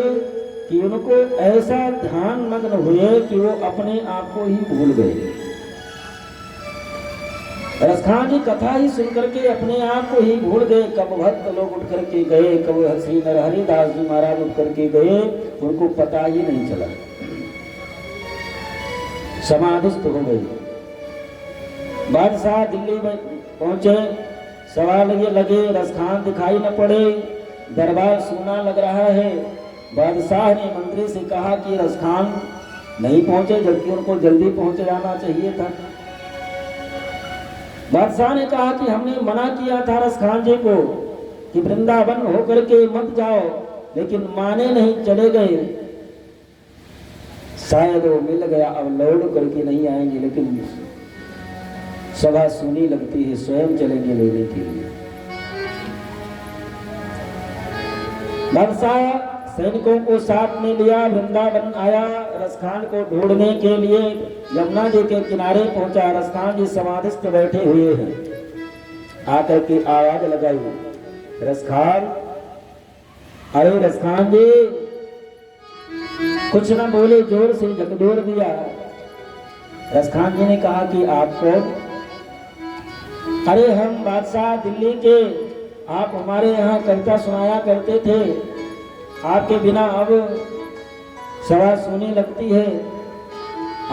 कि उनको ऐसा ध्यान मग्न हुए कि वो अपने आप को ही भूल गए। रसखान जी कथा ही सुन करके अपने आप को ही भूल गए। कब भक्त लोग उठ करके गए, कब श्री नरहरि दास जी महाराज उठ करके गए, उनको पता ही नहीं चला। समाधिस्थ हो गए। बादशाह दिल्ली में पहुंचे, सवाल ये लगे, रसखान दिखाई न पड़े, दरबार सूना लग रहा है। बादशाह ने मंत्री से कहा कि रसखान नहीं पहुंचे, जबकि उनको जल्दी पहुंच जाना चाहिए था। बादशाह ने कहा कि हमने मना किया था रसखान जी को कि वृंदावन होकर के मत जाओ, लेकिन माने नहीं, चले गए। शायद वो मिल गया, अब लौट करके नहीं आएंगे, लेकिन सभा सुनी लगती है, स्वयं चलेंगे लेने के लिए। बादशाह सैनिकों को साथ में लिया, वृंदावन आया। रसखान को ढूंढने के लिए यमुना जी के किनारे पहुंचा। रसखान जी समाधिस्थ बैठे हुए हैं। आकर के आवाज लगाई, रसखान, अरे रसखान जी, कुछ न बोले, जोर से झकझोर दिया। रसखान जी ने कहा कि आप कौन? अरे हम बादशाह दिल्ली के, आप हमारे यहाँ कविता सुनाया करते थे, आपके बिना अब सभा सुनी लगती है,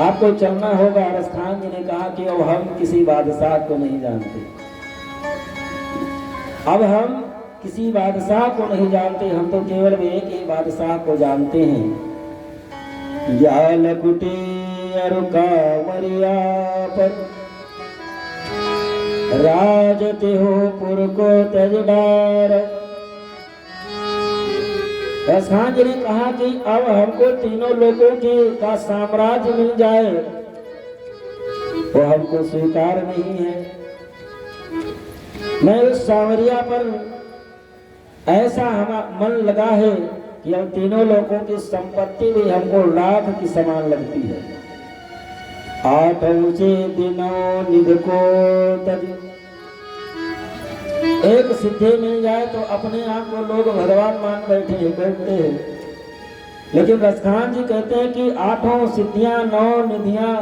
आपको चलना होगा। रसखान जी ने कहा कि अब हम किसी बादशाह को नहीं जानते, अब हम किसी बादशाह को नहीं जानते, हम तो केवल एक ही बादशाह को जानते हैं। या लकुटी अरुका मरिया पर राजते हो पुर को तजदार। रसखान जी ने कहा कि अब हमको तीनों लोगों की का साम्राज्य मिल जाए वो हमको स्वीकार नहीं है। मैं उस सांवरिया पर ऐसा मन लगा है कि हम तीनों लोगों की संपत्ति भी हमको लाख की समान लगती है। आठ ऊंचे दिनों निध को तज, एक सिद्धि मिल जाए तो अपने आप को लोग भगवान मान बैठते हैं, लेकिन रसखान जी कहते हैं कि आठों सिद्धियां, 9 निधियां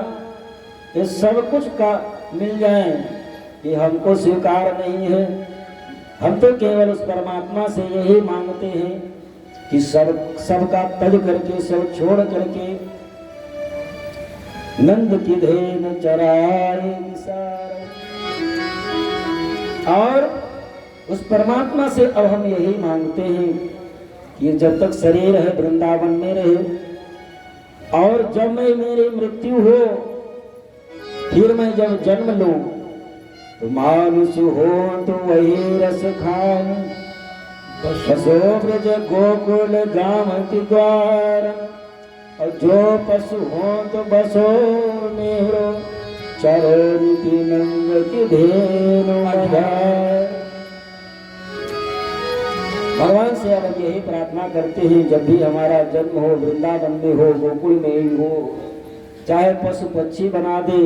ये सब कुछ का मिल जाए, ये हमको स्वीकार नहीं है। हम तो केवल उस परमात्मा से यही मांगते हैं कि सबका तज करके, सब छोड़ करके नंद की धेन चराए विसार। और उस परमात्मा से अब हम यही मांगते हैं कि जब तक शरीर है वृंदावन में रहे, और जब मैं मेरी मृत्यु हो, फिर मैं जब जन्म लूं तो मानुष हो तो वही रस खाऊं, बसो ब्रज गोकुल गाम के द्वार, और जो पशु हो तो बसो मेरो चरण की नंग की धेनु आधार। भगवान से अब यही प्रार्थना करते हैं, जब भी हमारा जन्म हो वृंदावन में हो, गोकुल में ही हो, चाहे पशु पक्षी बना दे,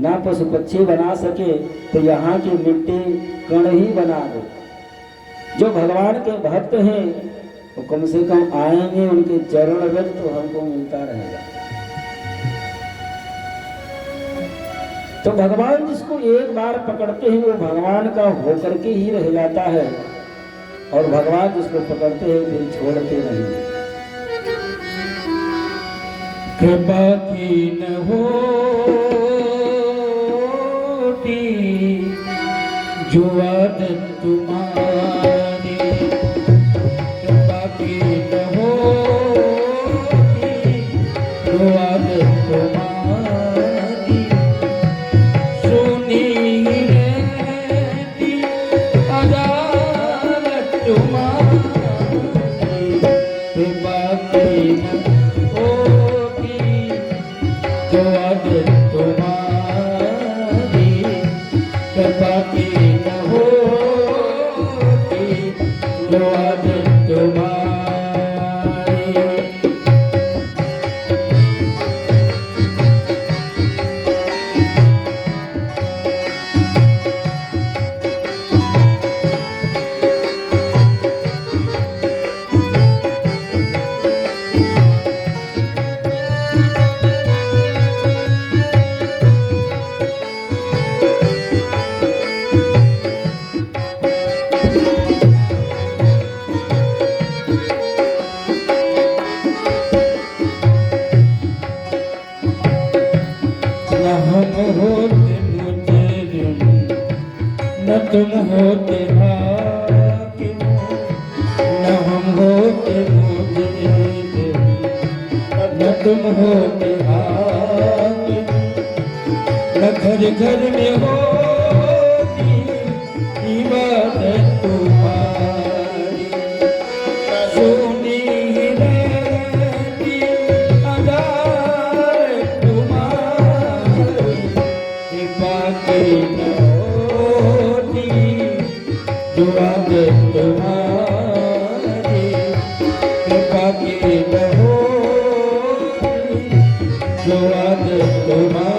ना पशु पक्षी बना सके तो यहाँ की मिट्टी कण ही बना दो। जो भगवान के भक्त हैं वो कम से कम आएंगे, उनके चरण रज तो हमको मिलता रहेगा। तो भगवान जिसको एक बार पकड़ते हैं वो भगवान का होकर के ही रह जाता है, और भगवान जिसको पकड़ते हैं फिर छोड़ते नहीं। कृपा की न होती जो आदत तुम्हारी, कृपा की न होती जो आदत तुम्हारी, सुनी रहती अदालत तुम्हारी, कृपा की न जो आदत तुम्हारी, कृपा की न होती जो आदत तुम्हारी। न तुम होते हाकिम, न हम होते मुजरिम, न तुम होते हाकिम, न घर घर में होती इबादत तुम्हारी, सुनी रहती अदालत तुम्हारी, कृपा की न जो आदत तुम्हारी, कृपा की न होती जो आदत तुम्हारी।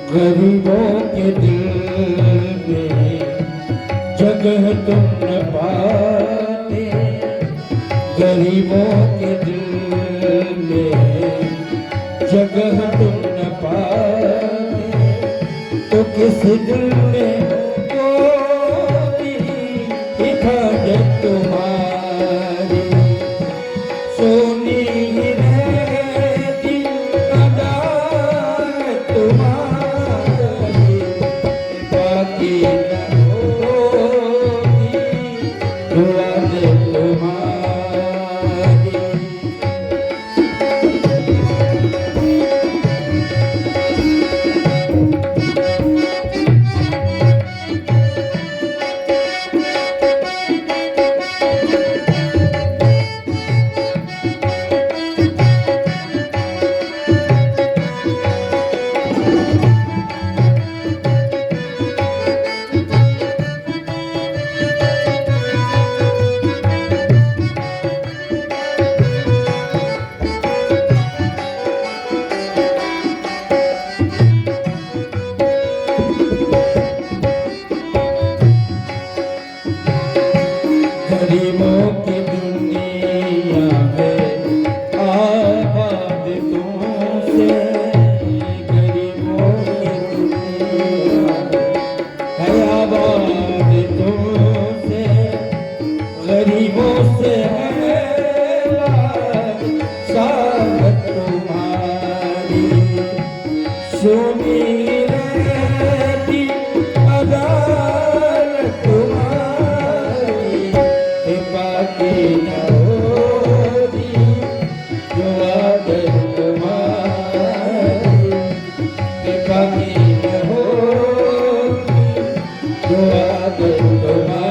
गरीबों के दिल में जगह तुम न पाते, गरीबों के दिल में जगह तुम न पाते, तो किस दिल में होती हिफाजत तुम्हारी, सोनी रहती अदालत तुम्हारी, बाकी न होती आदत तुम्हारी। गरीबों की दुनिया है आबाद तुमसे, गरीबों की दुनिया है आबाद तुमसे, गरीबों से है साथ तुम्हारी, सुनी रहती अदालत तुम्हारी, बाकी न होती जो आदत तुम्हारी, बाकी न होती जो आदत तुम्हारी।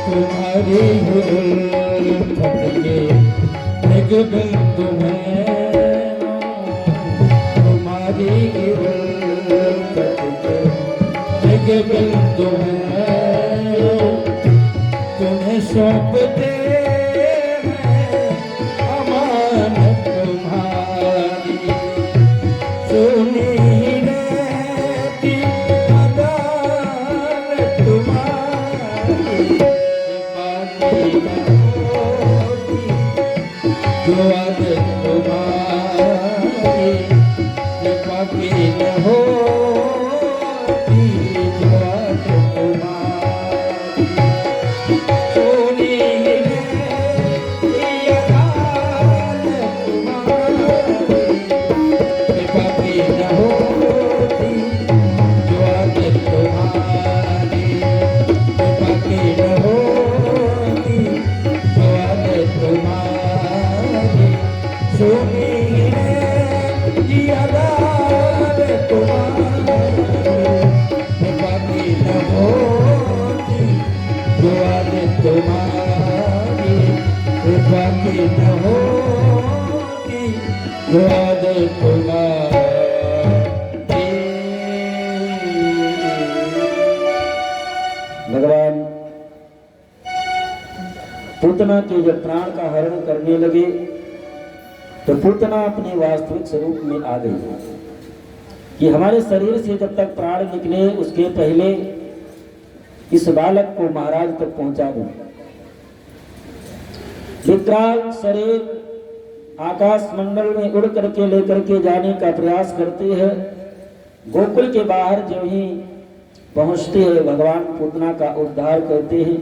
तुम्हारी उल्फत के निगबन तुम्हें, तुम्हारी उल्फत के निगबन तुम्हें, तुम्हें सौंपते हैं अमानत तुम्हारी, सुनी रहती अदालत तुम्हारी, जो आदत तुम्हारी, बाकी न होती जो आदत तुम्हारी, सुनी रहती अदालत तुम्हारी, बाकी न होती जो आदत तुम्हारी, बाकी न होती जो आदत तुम्हारी, सुनी रहती अदालत तुम्हारी, बाकी न होती जो आदत तुम्हारी, बाकी न होती जो आदत तुम्हारी। भगवान पूतना के जब प्राण का हरण करने लगे तो पूतना अपने वास्तविक स्वरूप में आ गई कि हमारे शरीर से जब तक प्राण निकले उसके पहले इस बालक को महाराज तक पहुंचा दूं। विकराल शरीर आकाश मंडल में उड़ करके लेकर के जाने का प्रयास करते हैं। गोकुल के बाहर जो ही पहुंचते हैं भगवान पूतना का उद्धार करते हैं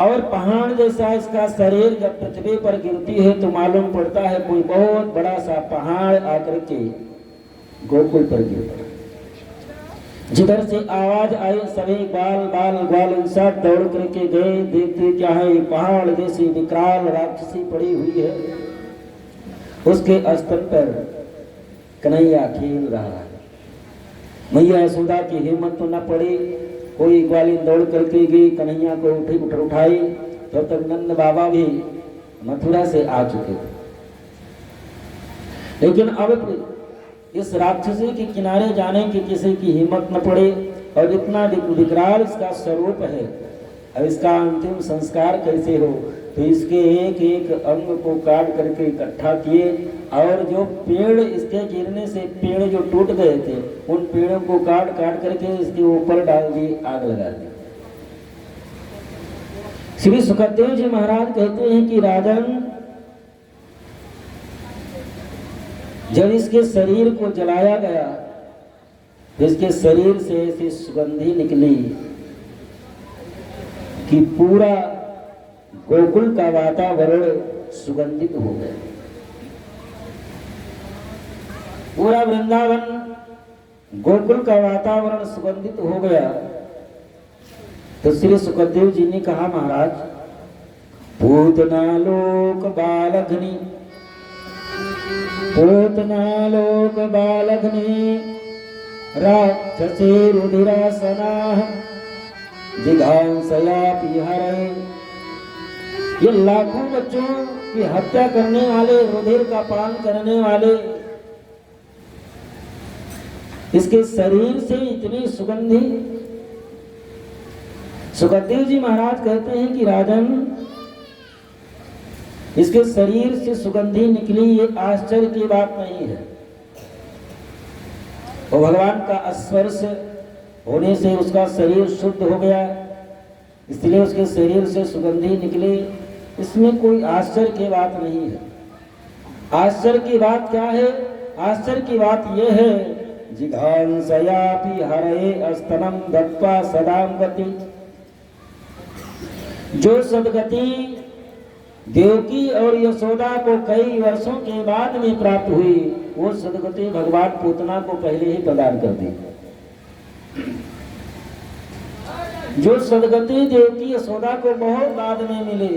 और पहाड़ जैसा इसका शरीर जब पृथ्वी पर गिरती है तो मालूम पड़ता है कोई बहुत बड़ा सा पहाड़ आकर के गोकुल पर गिरता है। जिधर से आवाज आई सभी बाल बाल ग्वाल एक साथ दौड़ करके गए, देखते क्या है एक पहाड़ जैसी विकराल राक्षसी पड़ी हुई है, उसके स्तन पर कन्हैया खेल रहा है। मैया यशोदा की हिम्मत तो न पड़ी, कोई ग्वालिन दौड़ करके गई कन्हैया को उठाई, तब तक नंद बाबा भी मथुरा से आ चुके थे। लेकिन अब इस राक्षसी के किनारे जाने की किसी की हिम्मत न पड़े और इतना विकराल इसका स्वरूप है। अब इसका अंतिम संस्कार कैसे हो, तो इसके एक एक अंग को काट करके इकट्ठा किए और जो पेड़ इसके गिरने से पेड़ जो टूट गए थे उन पेड़ों को काट काट करके इसके ऊपर डाल दिए, आग लगा दी। श्री सुखदेव जी महाराज कहते हैं कि राजन जब इसके शरीर को जलाया गया इसके शरीर से ऐसी सुगंधी निकली कि पूरा गोकुल का वातावरण सुगंधित हो गया। पूरा वृंदावन गोकुल का वातावरण सुगंधित हो गया। तो श्री सुखदेव जी ने कहा, महाराज, पूतना लोक बालघनी, पूतना लोक बालघनी राक्षसे रुधिरासना जिघांसयापि हरे। ये लाखों बच्चों की हत्या करने वाले, रुधिर का पान करने वाले, इसके शरीर से इतनी सुगंधी। सुखदेव जी महाराज कहते हैं कि राजन, इसके शरीर से सुगंधी निकली, ये आश्चर्य की बात नहीं है। वो भगवान का स्पर्श होने से उसका शरीर शुद्ध हो गया, इसलिए उसके शरीर से सुगंधी निकली। इसमें कोई आश्चर्य की बात नहीं है। आश्चर्य की बात क्या है? आश्चर्य की बात यह है, जिघांसयापि हरे अस्तनम दत्वा सदाम गति। जो सदगति देवकी और यशोदा को कई वर्षों के बाद में प्राप्त हुई, वो सदगति भगवान पूतना को पहले ही प्रदान कर दी। जो सदगति देवकी यशोदा को बहुत बाद में मिली,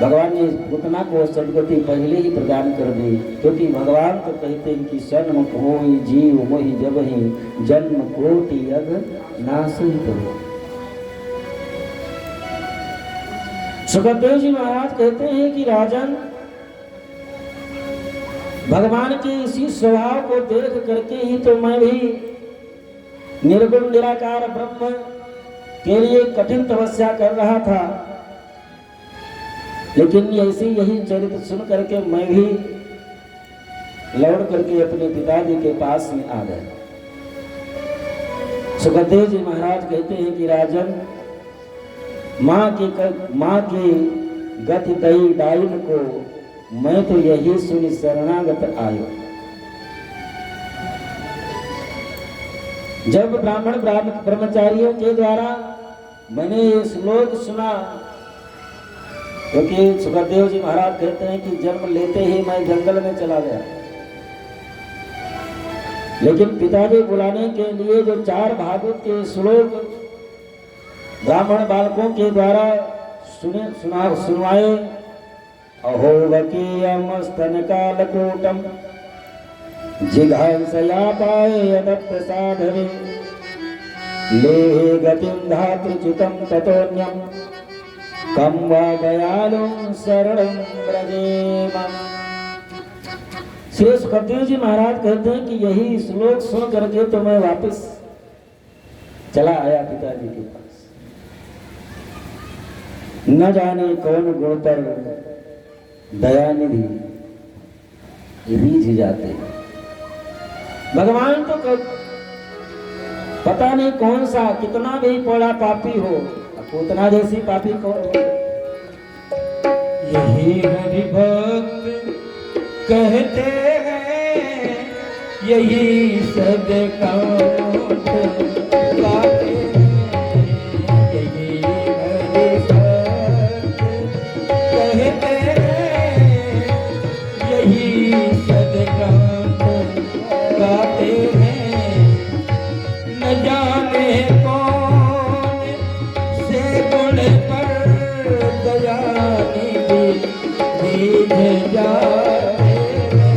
भगवान ने पूतना को सदगति पहले ही प्रदान कर दी। क्योंकि भगवान तो कहते हैं कि सन्मुख होई जीव मोहि जबहि जन्म कोटि अग नासि करो। सुखदेव जी महाराज कहते हैं कि राजन, भगवान के इसी स्वभाव को देख करके ही तो मैं भी निर्गुण निराकार ब्रह्म के लिए कठिन तपस्या कर रहा था। लेकिन ऐसे यही चरित्र सुन करके मैं भी लौट करके अपने पिताजी के पास में आ गए। सुखदेव जी महाराज कहते हैं कि राजन, माँ की गति दई डाइन को मैं तो यही सुनी शरणागत आयो। जब ब्राह्मण ब्रह्मचारियों के द्वारा मैंने ये श्लोक सुना, क्योंकि सुखदेव जी महाराज कहते हैं कि जन्म लेते ही मैं जंगल में चला गया, लेकिन पिताजी बुलाने के लिए जो 4 भागवत के श्लोक ब्राह्मण बालकों के द्वारा सुनवाए, अहो वकीयम स्तन कालकूटम जिघांसयापाय यदत्त साधवे लेहे गतिं धातृच्युतं ततोऽन्यं कं वा दयालुं शरणं व्रजेम। श्री सुखदेव जी महाराज कहते हैं कि यही श्लोक सुन करके तो मैं वापस चला आया पिताजी के पास। न जाने कौन गुण पर दयानिधि रीझ जाते हैं। भगवान तो पता नहीं कौन सा, कितना भी बड़ा पापी हो, उतना जैसी पापी कौन हो। यही हरि भक्त कहते हैं, यही सदकांत गाते हैं। यही हरि भक्त कहते हैं, यही सदकांत गाते हैं। न जाने कौन से गुण पर दयानिधि रीझ जाते हैं।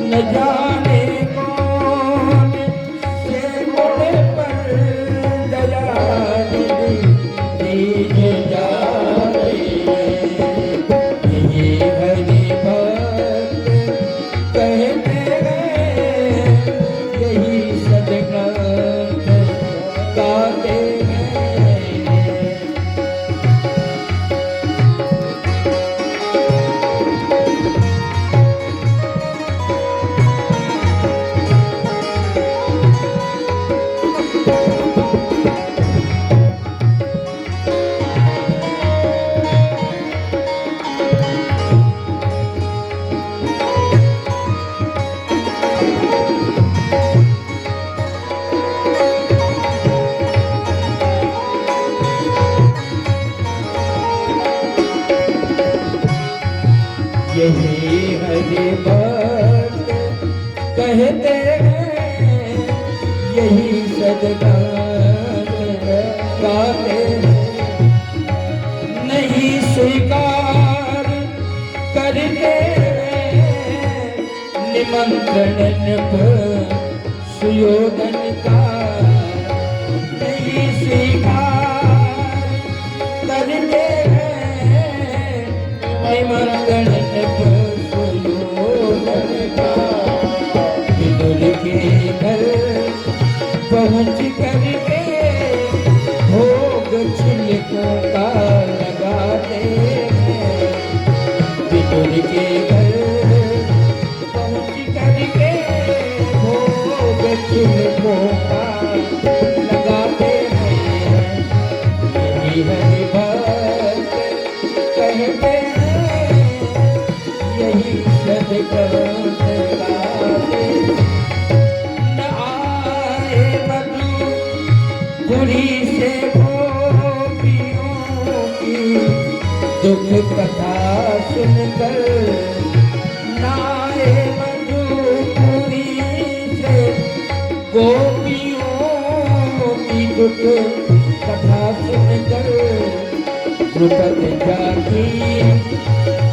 न जाने कौन से सदगत गाते नहीं स्वीकार करते निमंत्रण सुयोधन का नहीं स्वीकार करते निमंत्रण सुयोधन का विदुर के घर पहुँच करके भोग छिलकों का लगाते विदुर के घर पहुँच करके भोग छिलकों का लगाते हैं यही हरि भक्त कहते हैं यही सदगत गाते न आए मधुपुरी से गोपियों की दुख कथा सुनकर नाए मधुपुरी से गोपियों की दुख कथा सुनकर द्रुपद जाती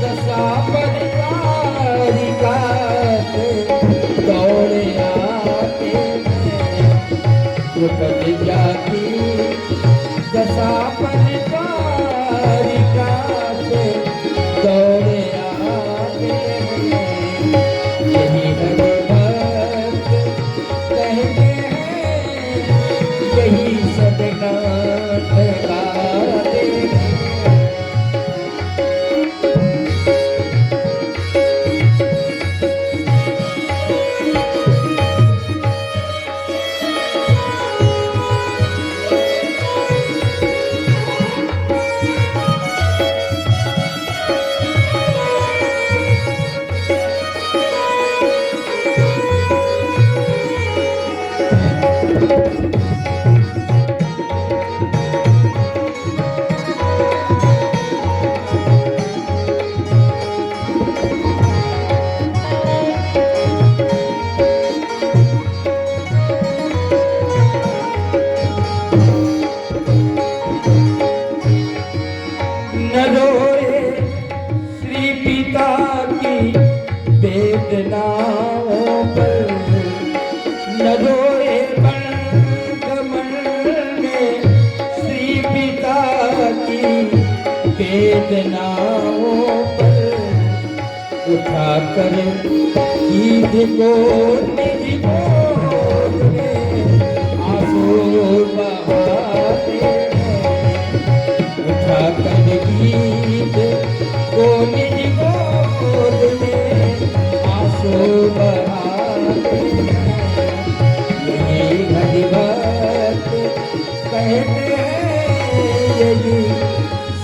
दशा परिवारिका से दौड़े आते हैं द्रुपद जाती दशा परिवारिका से दौड़े आते हैं यही हरि भक्त कहते हैं यही सदगत गाते हैं न रोए श्री पिता की वेदनाओं पर न रोए कमल में श्री पिता की वेदनाओं पर उठा कर गीत को निज गोद में आंसू बहाते उठा कर गीत को निज गोद में आंसू बहाते यही हरि भक्त कहते हैं यही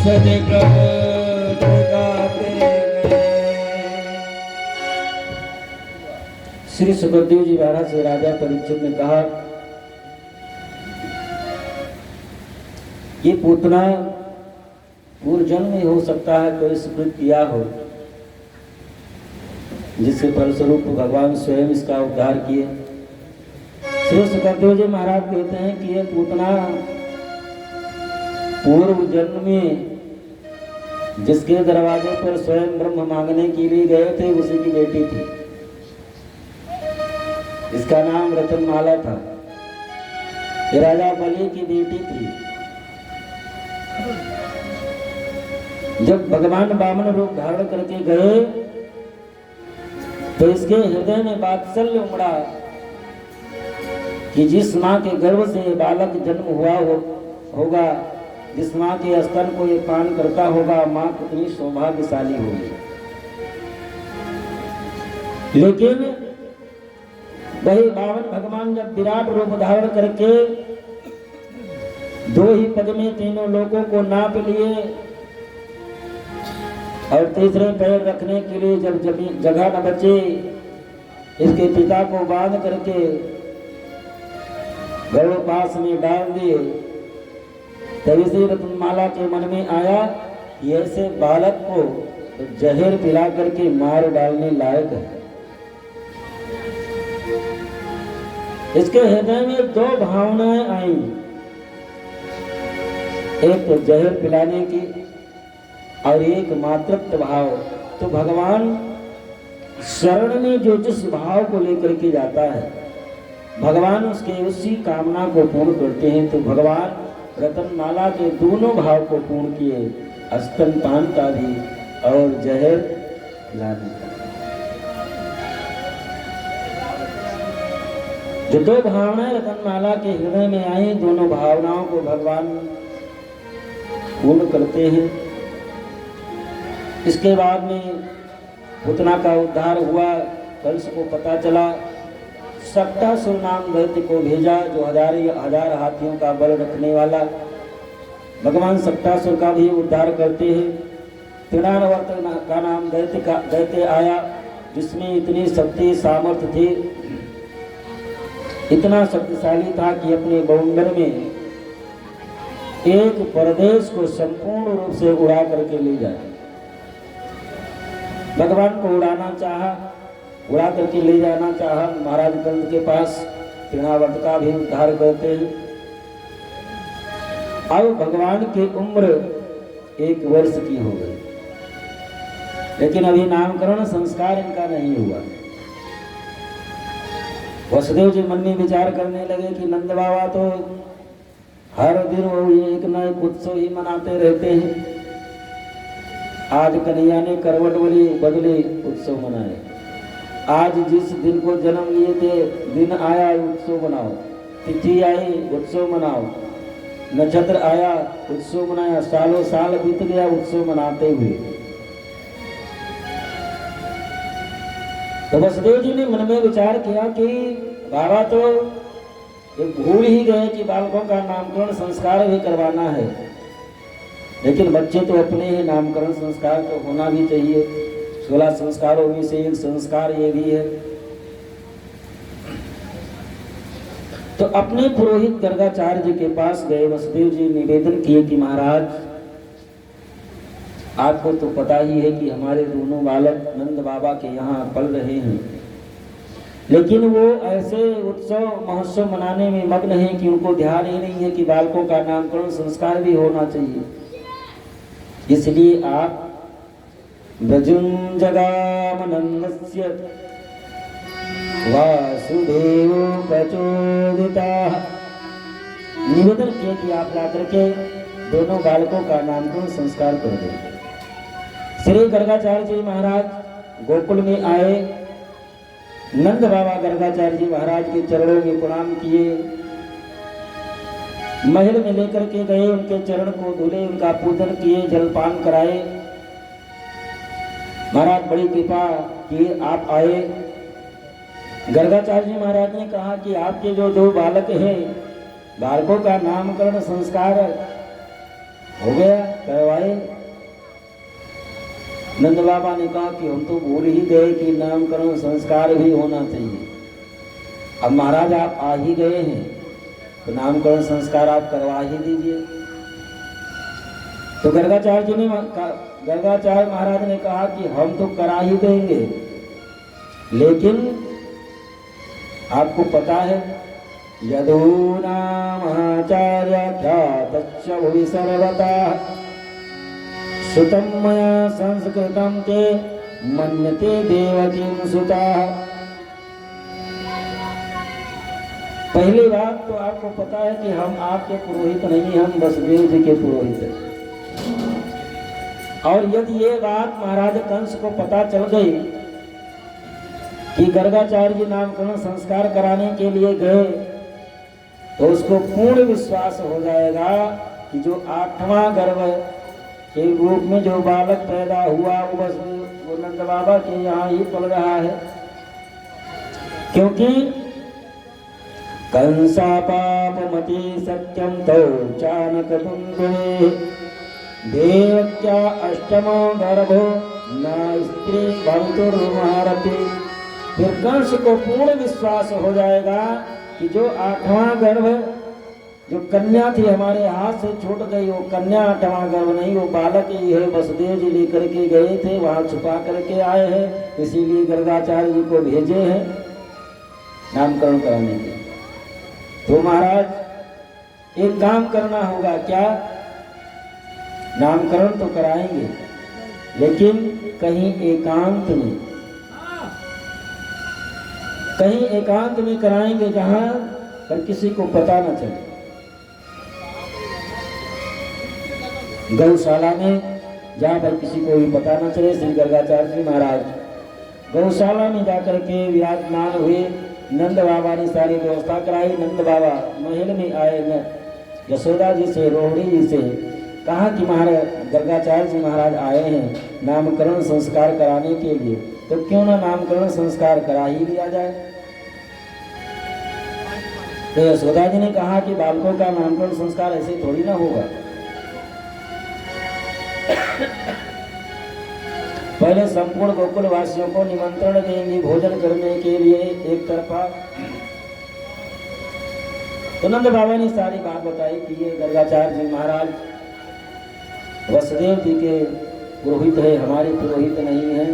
सदगत गाते हैं। श्री सुखदेव जी महाराज से राजा परीक्षित ने कहा, ये पूतना पूर्व जन्म में हो सकता है कोई सुकृत किया हो, जिसके फलस्वरूप भगवान स्वयं इसका उद्धार किए। श्री सुखदेव जी महाराज कहते हैं कि ये पूतना पूर्व जन्म में जिसके दरवाजे पर स्वयं ब्रह्म मांगने के लिए गए थे उसी की बेटी थी। इसका नाम रतनमाला था। ये राजा बलि की बेटी थी। जब भगवान वामन रूप धारण करके गए तो इसके हृदय में वात्सल्य उमड़ा कि जिस माँ के गर्भ से ये बालक जन्म हुआ होगा, जिस माँ के स्तन को ये पान करता होगा, माँ कितनी सौभाग्यशाली होगी। लेकिन वही वामन भगवान जब विराट रूप धारण करके दो ही पद में तीनों लोगों को नाप लिए और तीसरे पैर रखने के लिए जब जगह न बचे, इसके पिता को बांध करके गरुड़ पास में डाल दिए। तभी से रत्नमाला के मन में आया कि ऐसे बालक को जहर पिला करके मार डालने लायक है। इसके हृदय में दो भावनाएं आई, एक तो जहर पिलाने की और एक मातृत्व भाव। तो भगवान शरण में जो जिस भाव को लेकर के जाता है, भगवान उसके उसी कामना को पूर्ण करते हैं। तो भगवान रतनमाला के दोनों भाव को पूर्ण किए, स्तनपान का भी और जहर पिलाने का। जो दो भावनाएं रतनमाला के हृदय में आई, दोनों भावनाओं को भगवान पूर्ण करते हैं। इसके बाद में पुतना का उद्धार हुआ। कंस को पता चला, सक्टासुर नाम दैत्य को भेजा, जो हजार हाथियों का बल रखने वाला। भगवान सक्टासुर का भी उद्धार करते हैं। तृणावर्त का नाम दैत्य आया, जिसमें इतनी शक्ति सामर्थ्य थी, इतना शक्तिशाली था कि अपने बवंडर में एक प्रदेश को संपूर्ण रूप से उड़ा करके ले जाए। भगवान को उड़ाना चाहा, उड़ा करके ले जाना चाहा महाराज कंस के पास। तृणावर्त का भी उद्धार करते हैं। अब भगवान की उम्र 1 वर्ष की हो गई, लेकिन अभी नामकरण संस्कार इनका नहीं हुआ। वसुदेव जी मन में विचार करने लगे कि नंद बाबा तो हर दिन वो एक न एक उत्सव ही मनाते रहते हैं। आज कन्हैया ने करवट बदले उत्सव मनाए। आज जिस दिन को जन्म लिए थे, दिन आया उत्सव मनाओ, तिथि आई उत्सव मनाओ, नक्षत्र आया उत्सव मनाया, सालों साल बीत गया उत्सव मनाते हुए। तो वसुदेव जी ने मन में विचार किया कि बाबा तो ये भूल ही गए कि बालकों का नामकरण संस्कार भी करवाना है, लेकिन बच्चे तो अपने ही नामकरण संस्कार तो होना भी चाहिए। 16 संस्कारों में से एक संस्कार ये भी है। तो अपने पुरोहित गर्गाचार्य जी के पास गए। वसुदेव जी निवेदन किए कि महाराज, आपको तो पता ही है कि हमारे दोनों बालक नंद बाबा के यहाँ पल रहे हैं, लेकिन वो ऐसे उत्सव महोत्सव मनाने में मग्न हैं कि उनको ध्यान ही नहीं है कि बालकों का नामकरण संस्कार भी होना चाहिए। इसलिए आप ब्रजुंजगामनन्दस्य वासुदेव प्रचोदिताः, निवेदन किए कि आप ला करके दोनों बालकों का नामकरण संस्कार कर दें। श्री गर्गाचार्य जी महाराज गोकुल में आए। नंद बाबा गर्गाचार्य जी महाराज के चरणों में प्रणाम किए, महल में लेकर के गए, उनके चरण को धुले, उनका पूजन किए, जलपान कराए। महाराज बड़ी कृपा की आप आए। गर्गाचार्य जी महाराज ने कहा कि आपके जो 2 बालक हैं, बालकों का नामकरण संस्कार हो गया, करवाए। नंद बाबा ने कहा कि हम तो भूल ही गए कि नामकरण संस्कार भी होना चाहिए। अब महाराज आप आ ही गए हैं तो नामकरण संस्कार आप करवा ही दीजिए। तो गर्गाचार्य महाराज ने कहा कि हम तो करा ही देंगे, लेकिन आपको पता है यदूनामाचार्य ख्यातच्च भुवि सर्वतः सुतं मया संस्कृतं ते मन्यते देवकीं सुताः। पहली बात तो आपको पता है कि हम आपके पुरोहित नहीं, हम वसुदेव जी के पुरोहित हैं। और यदि ये बात महाराज कंस को पता चल गई कि गर्गाचार्य जी नामकरण संस्कार कराने के लिए गए, तो उसको पूर्ण विश्वास हो जाएगा कि जो 8वां गर्भ के रूप में जो बालक पैदा हुआ वो बस वो नंद बाबा के यहाँ ही पल रहा है। क्योंकि कंसा पापमति सत्यम तौ चानक तुंगे देवक्या अष्टमो गर्भो न स्त्री भवितुर्महारति। फिर कंस को पूर्ण विश्वास हो जाएगा कि जो 8वां गर्भ जो कन्या थी हमारे हाथ से छूट गई, वो कन्या 8वां गर्भ नहीं, वो बालक ही है। वसुदेव जी लेकर के गए थे, वहां छुपा करके आए हैं, इसीलिए गर्गाचार्य जी को भेजे हैं नामकरण कराने के। तो महाराज एक काम करना होगा, क्या? नामकरण तो कराएंगे, लेकिन कहीं एकांत में कराएंगे, जहां पर किसी को पता न चले। गौशाला में, जहां पर किसी को भी पता न चले। श्री गर्गाचार्य जी महाराज गौशाला में जाकर के विराजमान हुए। नंद बाबा ने सारी व्यवस्था कराई। नंद बाबा महल में आए, न यशोदा जी से, रोहिणी जी से कहा कि महाराज गर्गाचार्य जी महाराज आए हैं नामकरण संस्कार कराने के लिए, तो क्यों ना नामकरण संस्कार करा ही लिया जाए। तो यशोदा जी ने कहा कि बालकों का नामकरण संस्कार ऐसे थोड़ी ना होगा। पहले संपूर्ण गोकुल वासियों को निमंत्रण देंगे भोजन करने के लिए एक तरफा। तो नंद बाबा ने सारी बात बताई कि ये गर्गाचार्य जी महाराज वसुदेव जी के पुरोहित है, हमारे पुरोहित नहीं है।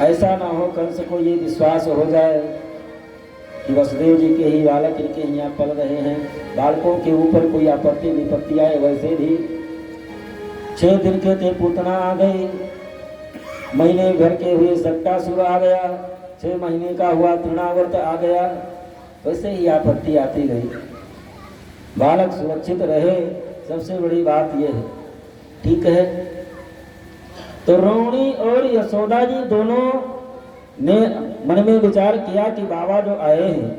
ऐसा ना हो कंस को ये विश्वास हो जाए कि वसुदेव जी के ही बालक इनके यहाँ पल रहे हैं, बालकों के ऊपर कोई आपत्ति विपत्ति आए। वैसे भी 6 दिन के थे, पूतना आ गई, महीने भर के हुए सट्टासुर आ गया, 6 महीने का हुआ तृणावर्त आ गया। वैसे ही आपत्ति आती गई। बालक सुरक्षित रहे, सबसे बड़ी बात यह है। ठीक है, तो रोहिणी और यशोदा जी दोनों ने मन में विचार किया कि बाबा जो आए हैं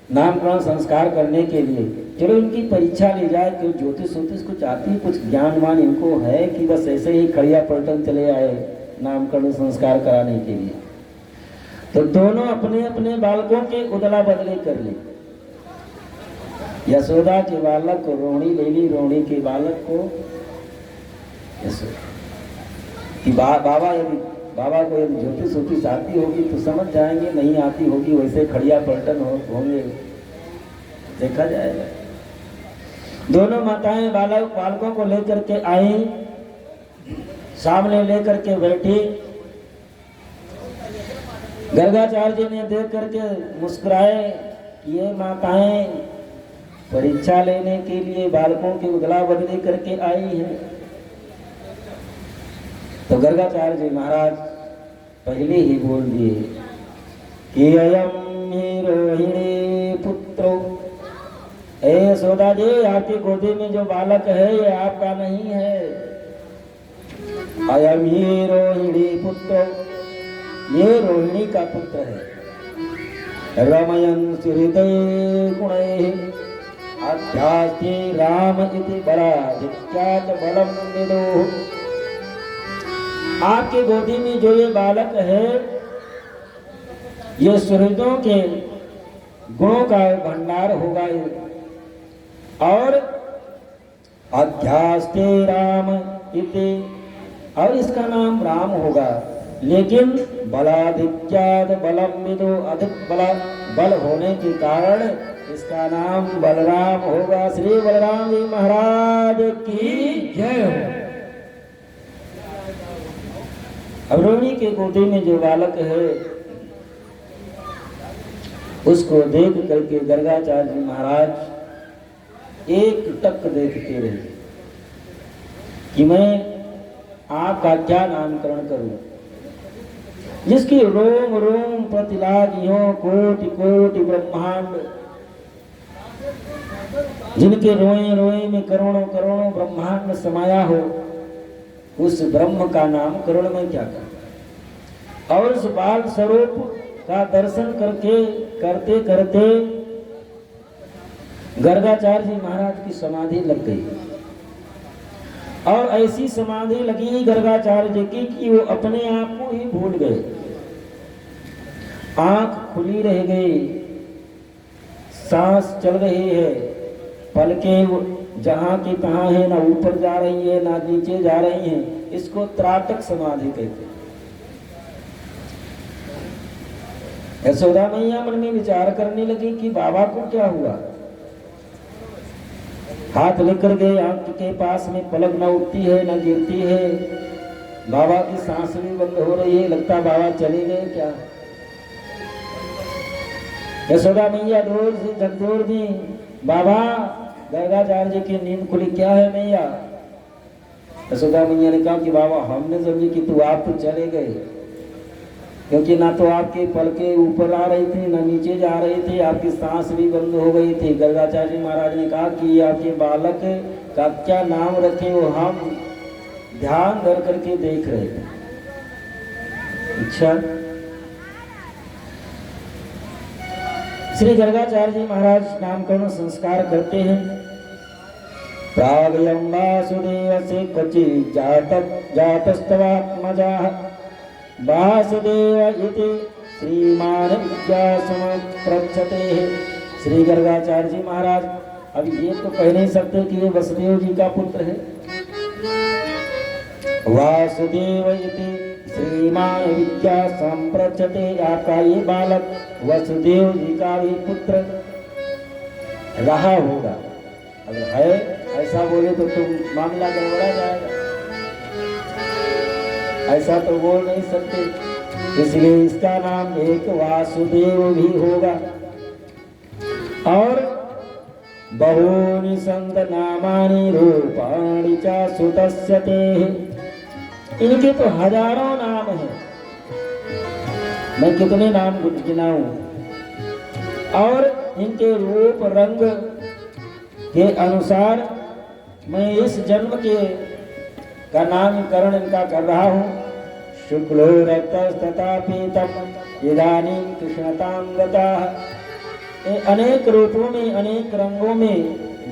नामकरण संस्कार करने के लिए, चलो इनकी परीक्षा ली जाए कि ज्योतिष ज्योतिष कुछ आती, कुछ ज्ञानवान इनको है कि बस ऐसे ही खड़िया पलटन चले आए नामकरण संस्कार कराने के लिए। तो दोनों अपने अपने बालकों के उदला बदली कर ली। यशोदा के बालक को रोहिणी ले ली, रोहिणी के बालक को कि बाबा को यदि ज्योतिष ज्योतिष आती होगी तो समझ जाएंगे, नहीं आती होगी वैसे खड़िया पलटन होंगे, देखा जाएगा। दोनों माताएं बालकों को लेकर के आई, सामने लेकर के बैठी। गर्गाचार्य जी ने देख करके मुस्कुराए कि ये माताएं परीक्षा लेने के लिए बालकों की उदला बदली करके आई हैं। तो गर्गाचार्य जी महाराज पहले ही बोल दिए कि अयम ही रोहिणी पुत्रो, ए यशोदा जी आपकी गोदी में जो बालक है ये आपका नहीं है। अयम ही रोहिणी पुत्रो, ये रोहिणी का पुत्र है। रमयन हृदय गुणैः अध्यास्ते राम इति बलाधिक्यात् बलम विदुः। आपके गोदी में जो ये बालक है ये सुहृदों के गुणों का भंडार होगा और अध्यास्ते राम इति, और इसका नाम राम होगा। लेकिन बलाधिक्याद बलम विदो, अधिक बल होने के कारण इसका नाम बलराम होगा। श्री बलराम जी महाराज की जय हो। अब रोहिणी के गोदी में जो बालक है उसको देख करके गर्गाचार्य जी महाराज एक टक देखते रहे कि मैं आपका क्या नामकरण करूं, जिसकी रोम रोम प्रतिलागियों कोटि कोटि ब्रह्मांड, जिनके रोए रोए में करोड़ों करोड़ों ब्रह्मांड समाया हो, उस ब्रह्म का नामकरण में क्या कर। और उस बाल स्वरूप का दर्शन करते करते गर्गाचार्य जी महाराज की समाधि लग गई। और ऐसी समाधि लगी गर्गाचार्य जी की कि वो अपने आप को ही भूल गए। आंख खुली रह गई, सांस चल रही है, पलकें जहां की तहां है, ना ऊपर जा रही है ना नीचे जा रही हैं। इसको त्राटक समाधि कहते हैं। यशोदा मैया मन में विचार करने लगी कि बाबा को क्या हुआ। हाथ लेकर गए, आंख के पास में पलक न उठती है न गिरती है, बाबा की सांस भी बंद हो रही है, लगता बाबा चले गए क्या। यशोदा मैया दूर से झकझोर दी, बाबा गर्गाचार्य जी की नींद खुली, क्या है मैया? यशोदा मैया ने कहा कि बाबा हमने समझी कि तू आप तो चले गए, क्योंकि ना तो आपके पलके ऊपर आ रही थी ना नीचे जा रही थी, आपकी सांस भी बंद हो गई थी। गर्गाचार्य जी महाराज ने कहा कि आपके बालक का क्या नाम रखे वो हम ध्यान धर करके देख रहे थे। अच्छा, श्री गर्गाचार्य जी महाराज नामकरण संस्कार करते हैं। प्रागयं वासुदेव से क्वचि जातस्तवात्मजा वासुदेव इति श्रीमान विद्यासमुपृच्छते। श्री गर्गाचार्य जी महाराज अब ये तो कह नहीं सकते कि ये वसुदेव जी का पुत्र है। वासुदेव इति श्रीमान विद्या संप्रचते, आपका ये बालक वसुदेव जी का भी पुत्र रहा होगा। अगर है ऐसा बोले तो तुम मामला गड़बड़ा जाएगा, ऐसा तो बोल नहीं सकते, इसलिए इसका नाम एक वासुदेव भी होगा। और बहूनि संत नामानि रूपाणि च सुतस्य तेः, इनके तो हजारों नाम हैं, मैं कितने नाम गिनाऊं। और इनके रूप रंग के अनुसार मैं इस जन्म के का नामकरण इनका कर रहा हूँ। शुक्लो रक्तस्तथा पीतम इदानीं कृष्णतां गताः, अनेक रूपों में अनेक रंगों में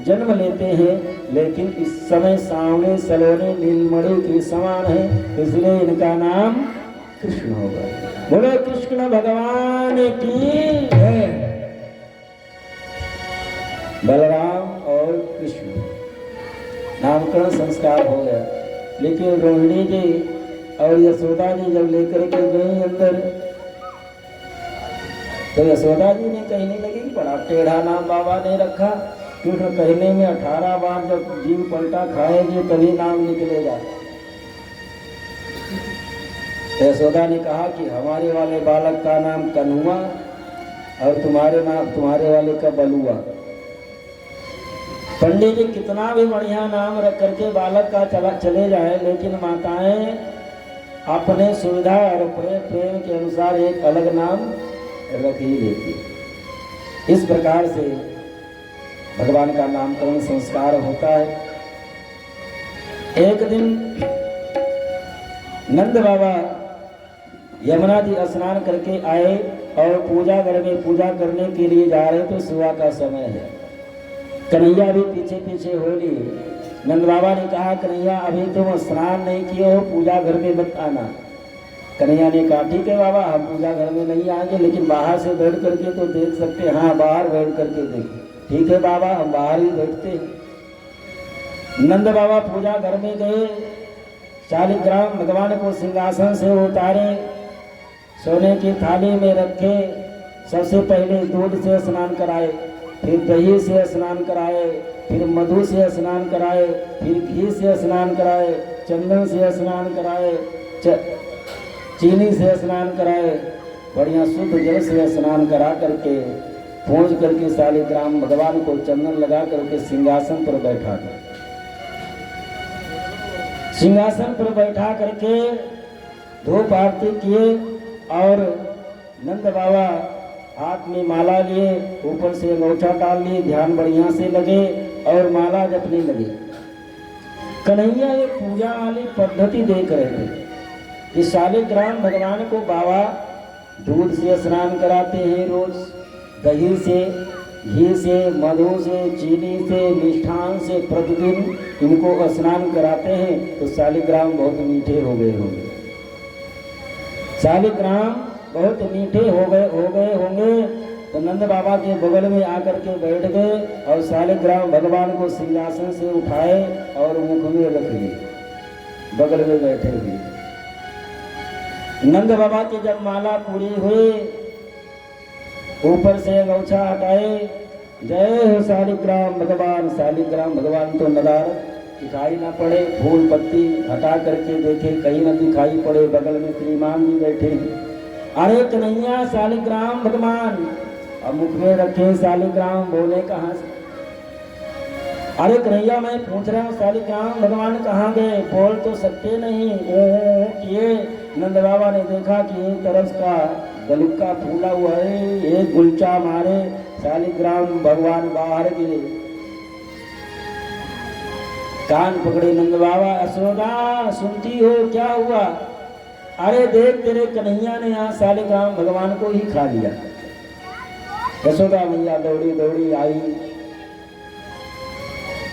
जन्म लेते हैं, लेकिन इस समय सांवले सलोने नीलमणि के समान है, इसलिए इनका नाम कृष्ण होगा। बोलो कृष्ण भगवान की जय। बलराम और कृष्ण नामकरण संस्कार हो गया, लेकिन रोहिणी जी और यशोदा जी जब लेकर के गई अंदर, तो यशोदा जी ने कहने लगी बड़ा टेढ़ा नाम बाबा ने रखा। कृष्ण कहने में 18 बार जब जीव पलटा खाएंगे तभी नाम निकलेगा। यशोदा ने कहा कि हमारे वाले बालक का नाम कन्हुआ और तुम्हारे वाले का बलुआ। पंडित जी कितना भी बढ़िया नाम रख करके बालक का चले जाए, लेकिन माताएं अपने सुविधा और प्रेम के अनुसार एक अलग नाम रख ही देती। इस प्रकार से भगवान का नामकरण संस्कार होता है। एक दिन नंद बाबा यमुना जी स्नान करके आए और पूजा घर में पूजा करने के लिए जा रहे, तो सुबह का समय है। कन्हैया भी पीछे पीछे हो लिए। नंद बाबा ने कहा कन्हैया अभी तुम स्नान नहीं किए हो, पूजा घर में मत आना। कन्हैया ने कहा ठीक है बाबा, हम पूजा घर में नहीं आएंगे, लेकिन बाहर से बैठ करके तो देख सकते हैं। हाँ, बाहर बैठ करके देखें। ठीक है बाबा, हम बाहर ही बैठते हैं। नंद बाबा पूजा घर में गए, शालिग्राम भगवान को सिंहासन से उतारे, सोने की थाली में रखे। सबसे पहले दूध से स्नान कराए, फिर दही से स्नान कराए, फिर मधु से स्नान कराए, फिर घी से स्नान कराए, चंदन से स्नान कराए, चीनी से स्नान कराए, बढ़िया शुद्ध जल से स्नान करा करके पहुँच करके शालिग्राम भगवान को चंदन लगा करके सिंहासन पर बैठा कर सिंहासन पर बैठा करके धूप आरती किए। और नंद बाबा हाथ में माला लिए, ऊपर से अंगूठा डाल लिए, ध्यान बढ़िया से लगे और माला जपने लगे। कन्हैया एक पूजा वाली पद्धति देख रहे थे कि शालिग्राम भगवान को बाबा दूध से स्नान कराते हैं, रोज दही से, घी से, मधु से, चीनी से, मिष्ठान से प्रतिदिन इनको स्नान कराते हैं। तो शालिग्राम बहुत मीठे हो गए होंगे, शालिग्राम बहुत मीठे हो गए होंगे। तो नंद बाबा के बगल में आकर के बैठ गए और शालिग्राम भगवान को सिंहासन से उठाए और मुख में रख लिए, बगल में बैठे हुए। नंद बाबा की जब माला पूरी हुई, ऊपर से अंगूठा हटाए, जय हो शालिग्राम भगवान। शालिग्राम भगवान तो नदार दिखाई ना पड़े, फूल पत्ती हटा करके देखे, कहीं न दिखाई पड़े। बगल में श्रीमान जी बैठे। अरे कन्हैया शालिग्राम भगवान अब मुख में रखे शालिग्राम, बोले कहाँ से? अरे कन्हैया मैं पूछ रहा हूँ शालिग्राम भगवान कहाँ गए? बोल तो सकते नहीं। किए। नंद बाबा ने देखा कि एक तरफ का गलुक्का फूला हुआ है, एक गुलचा मारे शालिग्राम भगवान बाहर गिरे। कान पकड़े नंद बाबा, यशोदा सुनती हो क्या हुआ? अरे देख तेरे कन्हैया ने यहाँ शालिग्राम भगवान को ही खा लिया। यशोदा मैया दौड़ी दौड़ी आई,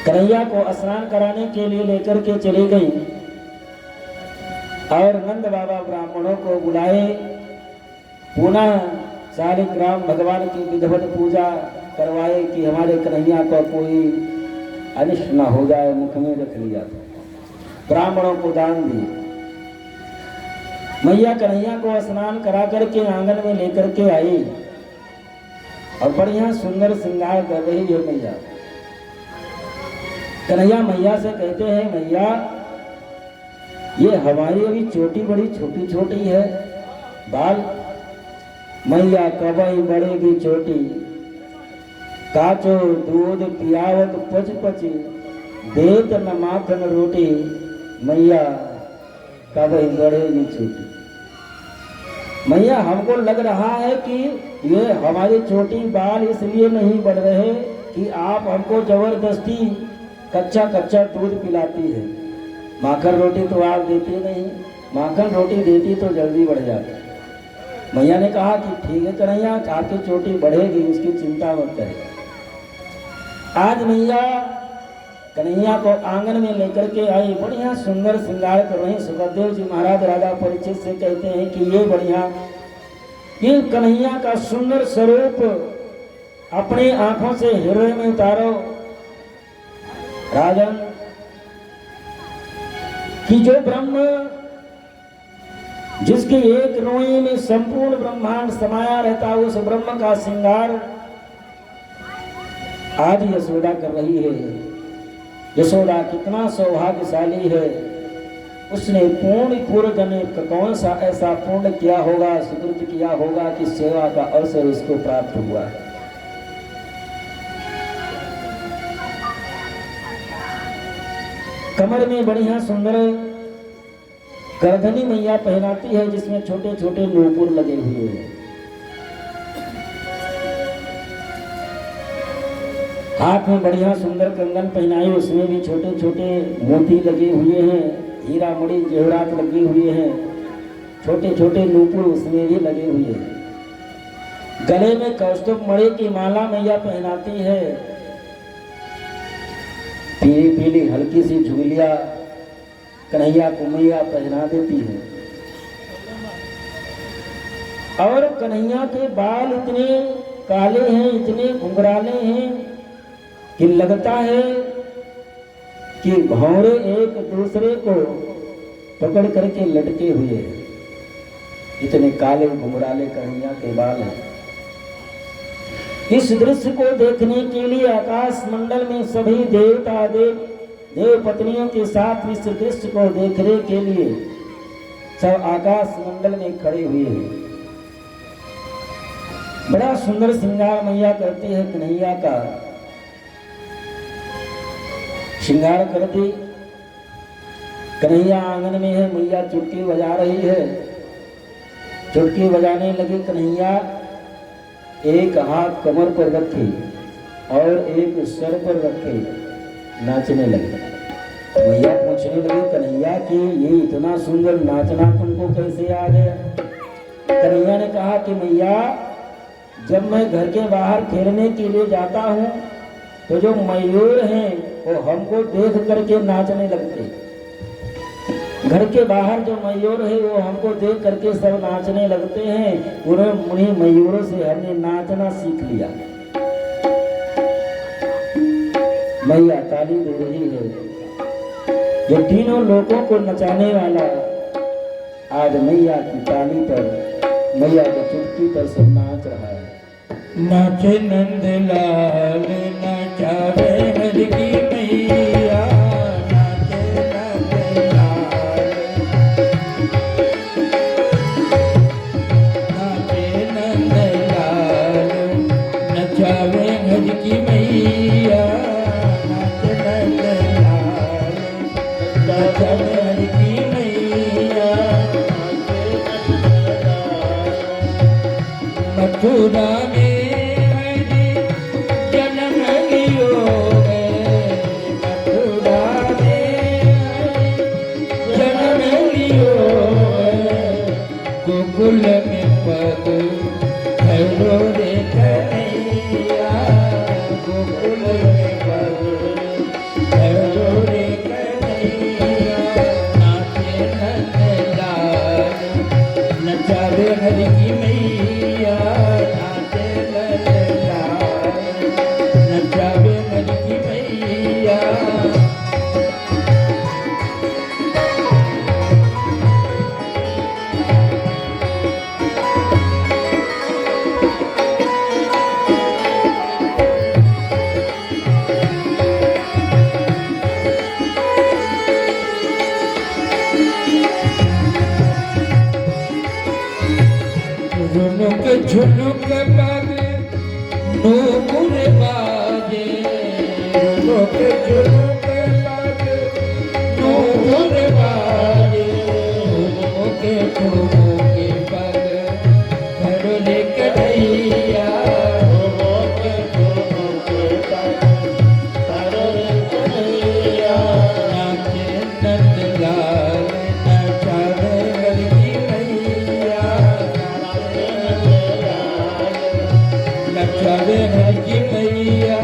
कन्हैया को स्नान कराने के लिए लेकर के चली गई और नंद बाबा ब्राह्मणों को बुलाए, पुनः शालिग्राम भगवान की विधिवत पूजा करवाए कि हमारे कन्हैया को कोई अनिष्ट न हो जाए। मुख में रख लिया, ब्राह्मणों को दान दिए। मैया कन्हैया को स्नान करा करके आंगन में लेकर के आई और बढ़िया सुंदर श्रृंगार कर रही है मैया। कन्हैया मैया से कहते हैं, मैया ये हमारी अभी चोटी बड़ी छोटी छोटी है, बाल। मैया कबई बढ़ेगी चोटी, काचो दूध पियावत पच पची, देत न माखन रोटी, मैया कबई बढ़ेगी चोटी। मैया हमको लग रहा है कि ये हमारी छोटी बाल इसलिए नहीं बढ़ रहे कि आप हमको जबरदस्ती कच्चा कच्चा दूध पिलाती है, माखन रोटी तो आप देती नहीं, माखन रोटी देती तो जल्दी बढ़ जाती। मैया ने कहा कि ठीक है कन्हैया, आपकी चोटी बढ़ेगी, उसकी चिंता मत करें। आज मैया कन्हैया को आंगन में लेकर के आई, बढ़िया सुंदर श्रृंगार कर रही। सुखदेव जी महाराज राजा परीक्षित से कहते हैं कि ये बढ़िया, ये कन्हैया का सुंदर स्वरूप अपनी आंखों से हृदय में उतारो राजन, कि जो ब्रह्म जिसकी एक रोई में संपूर्ण ब्रह्मांड समाया रहता है, उस ब्रह्म का श्रृंगार आज यशोदा कर रही है। यशोदा कितना सौभाग्यशाली है, उसने पूर्ण जन्म का कौन सा ऐसा पूर्ण किया होगा, सुकृत किया होगा कि सेवा का अवसर उसको प्राप्त हुआ है। कमर में बढ़िया सुंदर करधनी मैया पहनाती है, जिसमें छोटे छोटे नूपुर लगे हुए हैं। हाथ में बढ़िया सुंदर कंगन पहनाई, उसमें भी छोटे छोटे मोती लगे हुए हैं, हीरा मणि जेवरात लगे हुए हैं, छोटे छोटे नूपुर उसमें भी लगे हुए हैं। गले में कौस्तुभ मणि की माला मैया पहनाती है, पीली पीली हल्की सी झुलिया कन्हैया को मैया पहना देती है। और कन्हैया के बाल इतने काले हैं, इतने घुंघराले हैं कि लगता है कि भौरे एक दूसरे को पकड़ करके लटके हुए हैं, इतने काले घुंघराले कन्हैया के बाल हैं। इस दृश्य को देखने के लिए आकाश मंडल में सभी देवता देव पत्नियों के साथ इस दृश्य को देखने के लिए सब आकाश मंडल में खड़े हुए हैं। बड़ा सुंदर श्रृंगार मैया करती है, कन्हैया का श्रृंगार कर दी। कन्हैया आंगन में है, मैया चुटकी बजा रही है, चुटकी बजाने लगी कन्हैया, एक हाथ कमर पर रखी और एक सर पर रखे नाचने लगे। मैया पूछने लगी कन्हैया कि ये इतना सुंदर नाचना तुमको कैसे आ गया? कन्हैया ने कहा कि मैया जब मैं घर के बाहर खेलने के लिए जाता हूँ तो जो मयूर हैं वो हमको देख करके नाचने लगते। घर के बाहर जो मयूर है वो हमको देख करके सब नाचने लगते हैं, उन्हीं मयूरों से हमने नाचना सीख लिया। मैया ताली दे रही है, ये तीनों लोगों को नचाने वाला आज मैया की ताली पर, मैया की चुटकी पर सब नाच रहा है। नाचे नंद लाल नाचावे हर की मैया, नाचे नंद लाल, नाचे नंद लाल, झुनुक झुनुक पग नूपुर बाजे झुनुक झुनुक पग नूपुर बाजे झुनुक झुनुक पग धरुले कन्हैया झुनुक झुनुक पग धरुले कन्हैया नाचे नंदलाल नचावे हरकी मैया नचावे हरकी मैया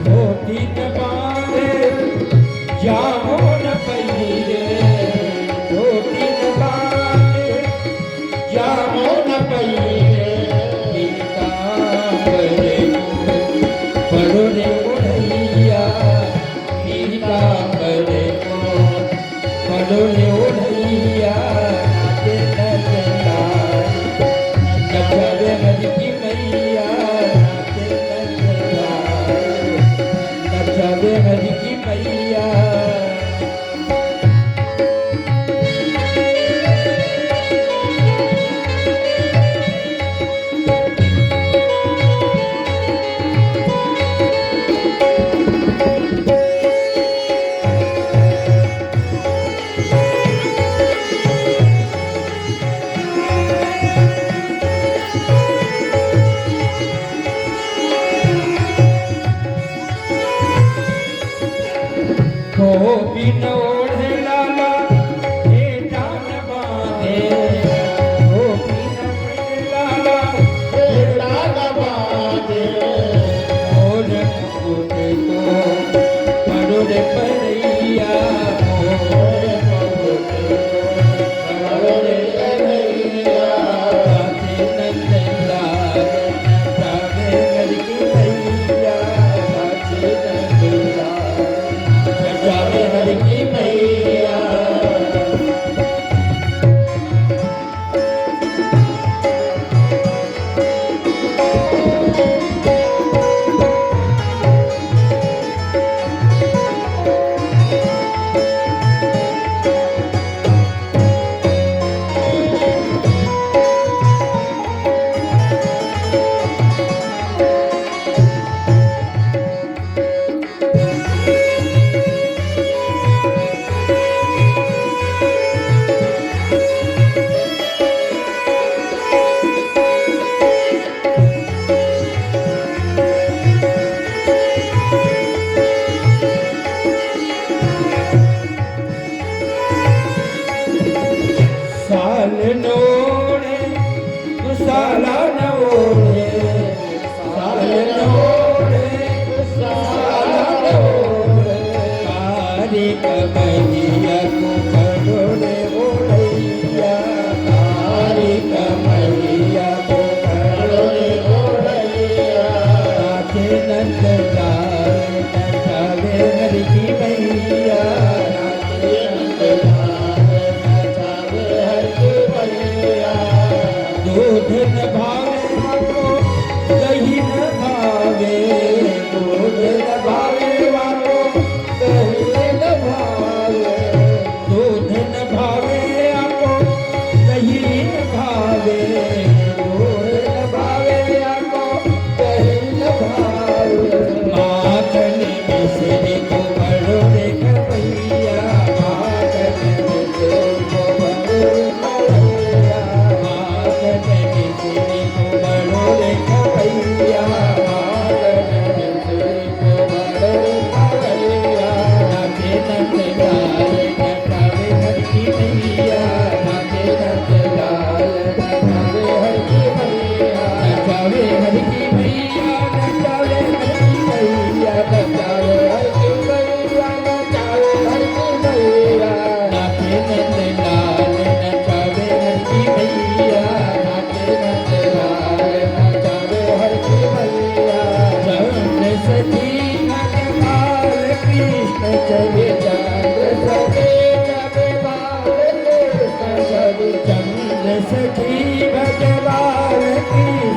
धोती न बांधे जामो न पहिरे धोती न बांधे जामो न पहिरे पीतांबरे पढ़ो रे ओढ़ैया पीतांबरे को पढ़ो रे ओढ़ैया नाचे नचलाए नचावे हरकी मैया नाचे नचलाए नचावे हरकी मैया धोबी न ओढ़े लाला हे जान बांधे धोबी न ओढ़े लाला हे जान बांधे मोर मुकुट को पढ़ो रे पढ़ैया मोर मुकुट को पढ़ो रे पढ़ैया नाचे नंदलाल नचावे हरकी मैया नाचे नंदलाल नचावे हरकी मैया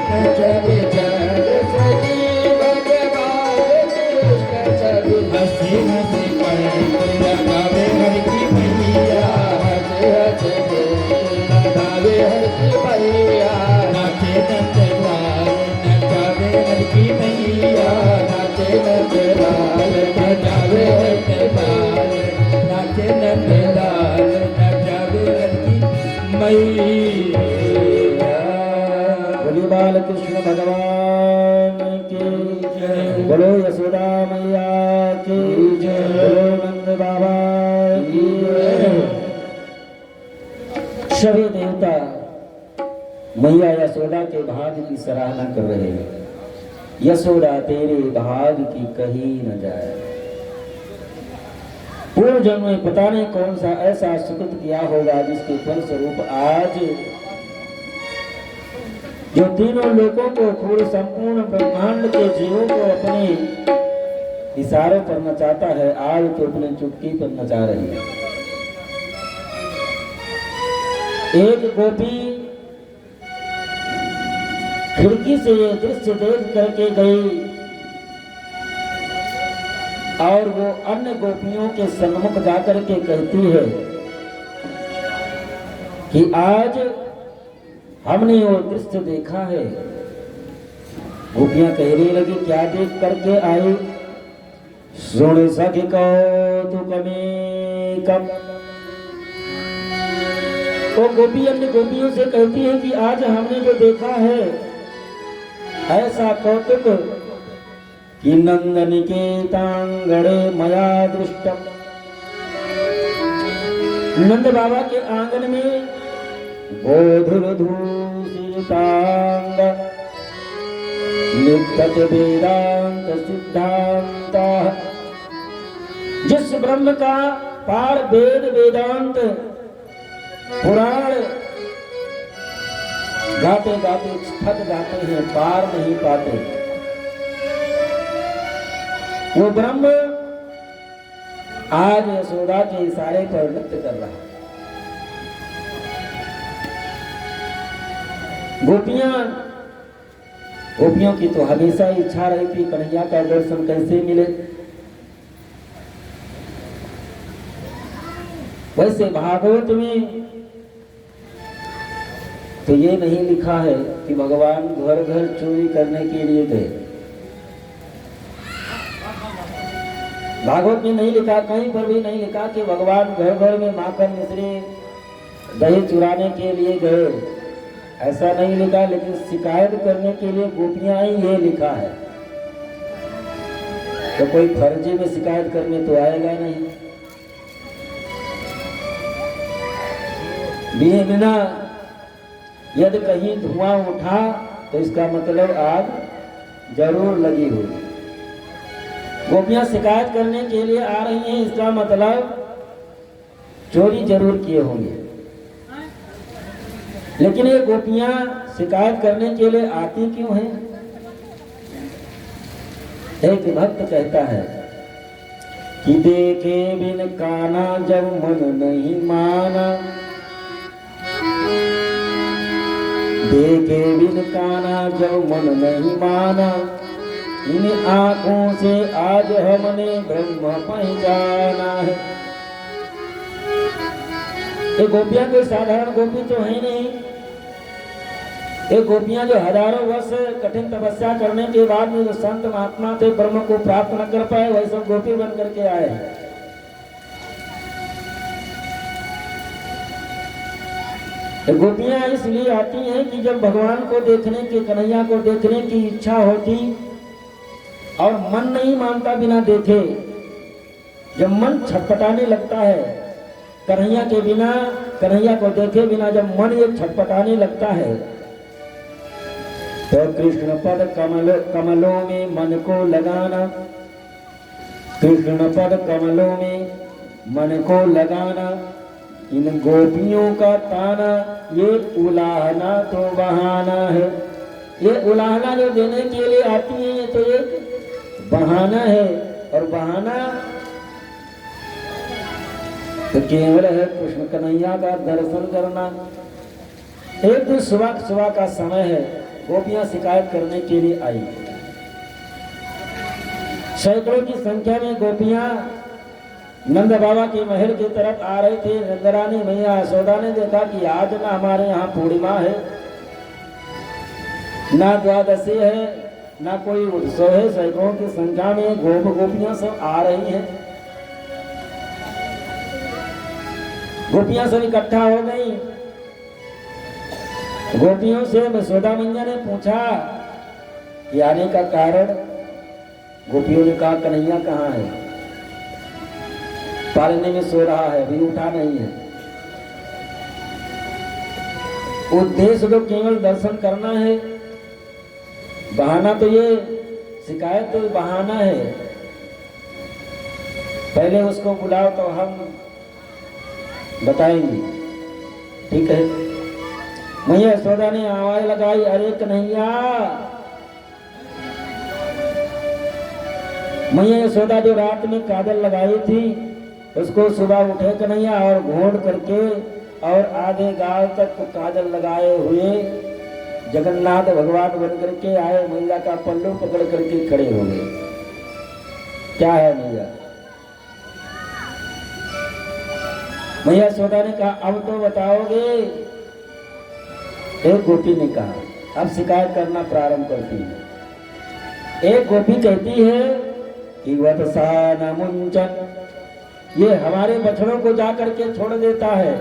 नचावे जग सजी भगवान कृष्ण छवि हंसी हंसी पैर लगावे हर की मैया हंस हंस लगावे हर की मैया नाचे नंदलाल नचावे हर की मैया नाचे नंदलाल नचावे हर की नाचे नंदलाल नचावे हर की मैया। बोलो बालकृष्ण भगवान की जय, बोलो यशोदा मैया की जय, बोलो नंद बाबा की जय। सभी देवता मैया यशोदा के भाग्य की सराहना कर रहे हैं। यशोदा तेरे भाग्य की कही न जाए। पूर्व जन्म में पता नहीं कौन सा ऐसा सुकृत किया होगा जिसके फलस्वरूप आज जो तीनों लोगों को पूरे संपूर्ण ब्रह्मांड के जीवों को अपने इशारों पर नचाता है, आज तो अपने चुटकी पर नचा रही है। एक गोपी खिड़की से ये दृश्य देख करके गई और वो अन्य गोपियों के सन्मुख जाकर के कहती है कि आज हमने वो दृश्य देखा है। गोपियां कहने लगी क्या देख करके आई? सुन सखी कौतुकमेकम। वो गोपी अन्य गोपियों से कहती है कि आज हमने जो देखा है ऐसा कौतुक कि नंदनिकेतांगणे मया दृष्टम। नंद बाबा के आंगन में बोधुरधूषितांग नित्यत वेदांत सिद्धांत। जिस ब्रह्म का पार वेद वेदांत पुराण गाते गाते थक जाते हैं, पार नहीं पाते, वो ब्रह्म आज यशोदा के इशारे पर नृत्य कर रहा है। गोपियों की तो हमेशा इच्छा रही थी कन्हैया का दर्शन कैसे मिले। वैसे भागवत में तो ये नहीं लिखा है कि भगवान घर घर चोरी करने के लिए गए। भागवत में नहीं लिखा, कहीं पर भी नहीं लिखा कि भगवान घर घर में माखन मिश्री दही चुराने के लिए गए, ऐसा नहीं लिखा। लेकिन शिकायत करने के लिए गोपियां ही ये लिखा है। तो कोई फर्जी में शिकायत करने तो आएगा नहीं। बिना यदि कहीं धुआं उठा तो इसका मतलब आग जरूर लगी होगी। गोपियां शिकायत करने के लिए आ रही हैं, इसका मतलब चोरी जरूर किए होंगे। लेकिन ये गोपियां शिकायत करने के लिए आती क्यों हैं? एक भक्त कहता है कि देखे बिन काना जब मन नहीं माना, देखे बिन काना जब मन नहीं माना, इन आंखों से आज हमने ब्रह्म पहचाना है। ये गोपियां कोई साधारण गोपी तो है नहीं। ये गोपियां जो हजारों वर्ष कठिन तपस्या करने के बाद में जो संत महात्मा थे ब्रह्म को प्राप्त न कर पाए, वही सब गोपी बन करके आए हैं। गोपियां इसलिए आती हैं कि जब भगवान को देखने की, कन्हैया को देखने की इच्छा होती और मन नहीं मानता बिना देखे, जब मन छटपटाने लगता है कन्हैया के बिना, कन्हैया को देखे बिना जब मन ये छटपटाने लगता है तो कृष्ण पद कमलों में मन को लगाना, कृष्ण पद कमलों में मन को लगाना, इन गोपियों का ताना ये उलाहना तो बहाना है। ये उलाहना जो देने के लिए आती है ये तो एक बहाना है, और बहाना तो केवल है कृष्ण कन्हैया का दर्शन करना। एक दिन सुबह का समय है, गोपियां शिकायत करने के लिए आई। सैकड़ों की संख्या में गोपियां नंद बाबा के महल की तरफ आ रहे थे। नंदरानी मैया यशोदा ने देखा कि आज ना हमारे यहाँ पूर्णिमा है, ना द्वादशी है, ना कोई उत्सव है। सैकड़ों की संख्या में गोपियां सब आ रही हैं। गोपियां सब इकट्ठा हो गई। गोपियों से यशोदा मैया ने पूछा कि आने का कारण। गोपियों ने कहा कन्हैया कहाँ है, पालने में सो रहा है, अभी उठा नहीं है। उद्देश्य तो केवल दर्शन करना है, बहाना तो ये शिकायत तो बहाना है। पहले उसको बुलाओ तो हम बताएंगे, ठीक है। मैया यशोदा ने आवाज लगाई, अरे कन्हैया। मैया यशोदा जो रात में काजल लगाई थी उसको सुबह उठे कन्हैया और घोड़ करके और आधे गाल तक काजल लगाए हुए जगन्नाथ भगवान बन करके आए। मैया का पल्लू पकड़ करके खड़े हो गए। क्या है मैया? मैया यशोदा ने कहा अब तो बताओगे। एक गोपी ने कहा, अब शिकायत करना प्रारंभ करती है। एक गोपी कहती है कि वत्सा न मुंचन, ये हमारे बछड़ों को जाकर के छोड़ देता है।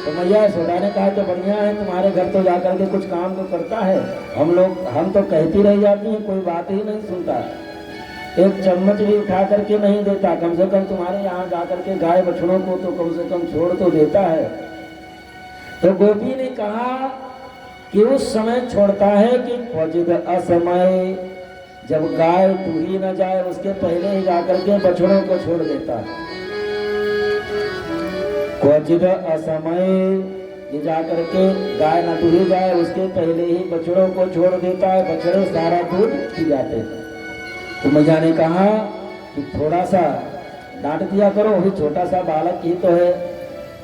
तो मैया यशोदा ने कहा तो बढ़िया है, तुम्हारे घर तो जाकर के कुछ काम तो करता है, हम तो कहती रह जाती हैं, कोई बात ही नहीं सुनता, एक चम्मच भी उठा करके नहीं देता। कम से कम तुम्हारे यहाँ जाकर के गाय बछड़ों को तो कम से कम छोड़ तो देता है। तो गोपी ने कहा कि उस समय छोड़ता है कि क्वचित असमय, जब गाय दूही न जाए उसके पहले ही जाकर के बछड़ों को छोड़ देता है। क्वचित असमय, ये जाकर के गाय न दूही जाए उसके पहले ही बछड़ों को छोड़ देता है, बछड़े सारा दूध पी जाते हैं। तो मैया ने कहा कि थोड़ा सा डांट दिया करो, अभी छोटा सा बालक ही तो है।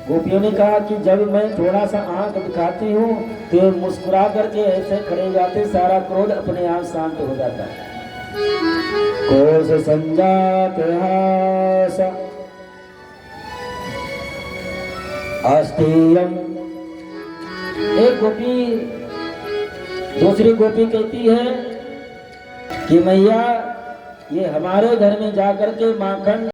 गोपियों ने कहा कि जब मैं थोड़ा सा आंख दिखाती हूँ तो मुस्कुरा करके ऐसे खड़े जाते, सारा क्रोध अपने आप शांत हो जाता है। कोश संजात हास अस्तेयम। एक गोपी दूसरी गोपी कहती है कि मैया ये हमारे घर में जाकर के माखन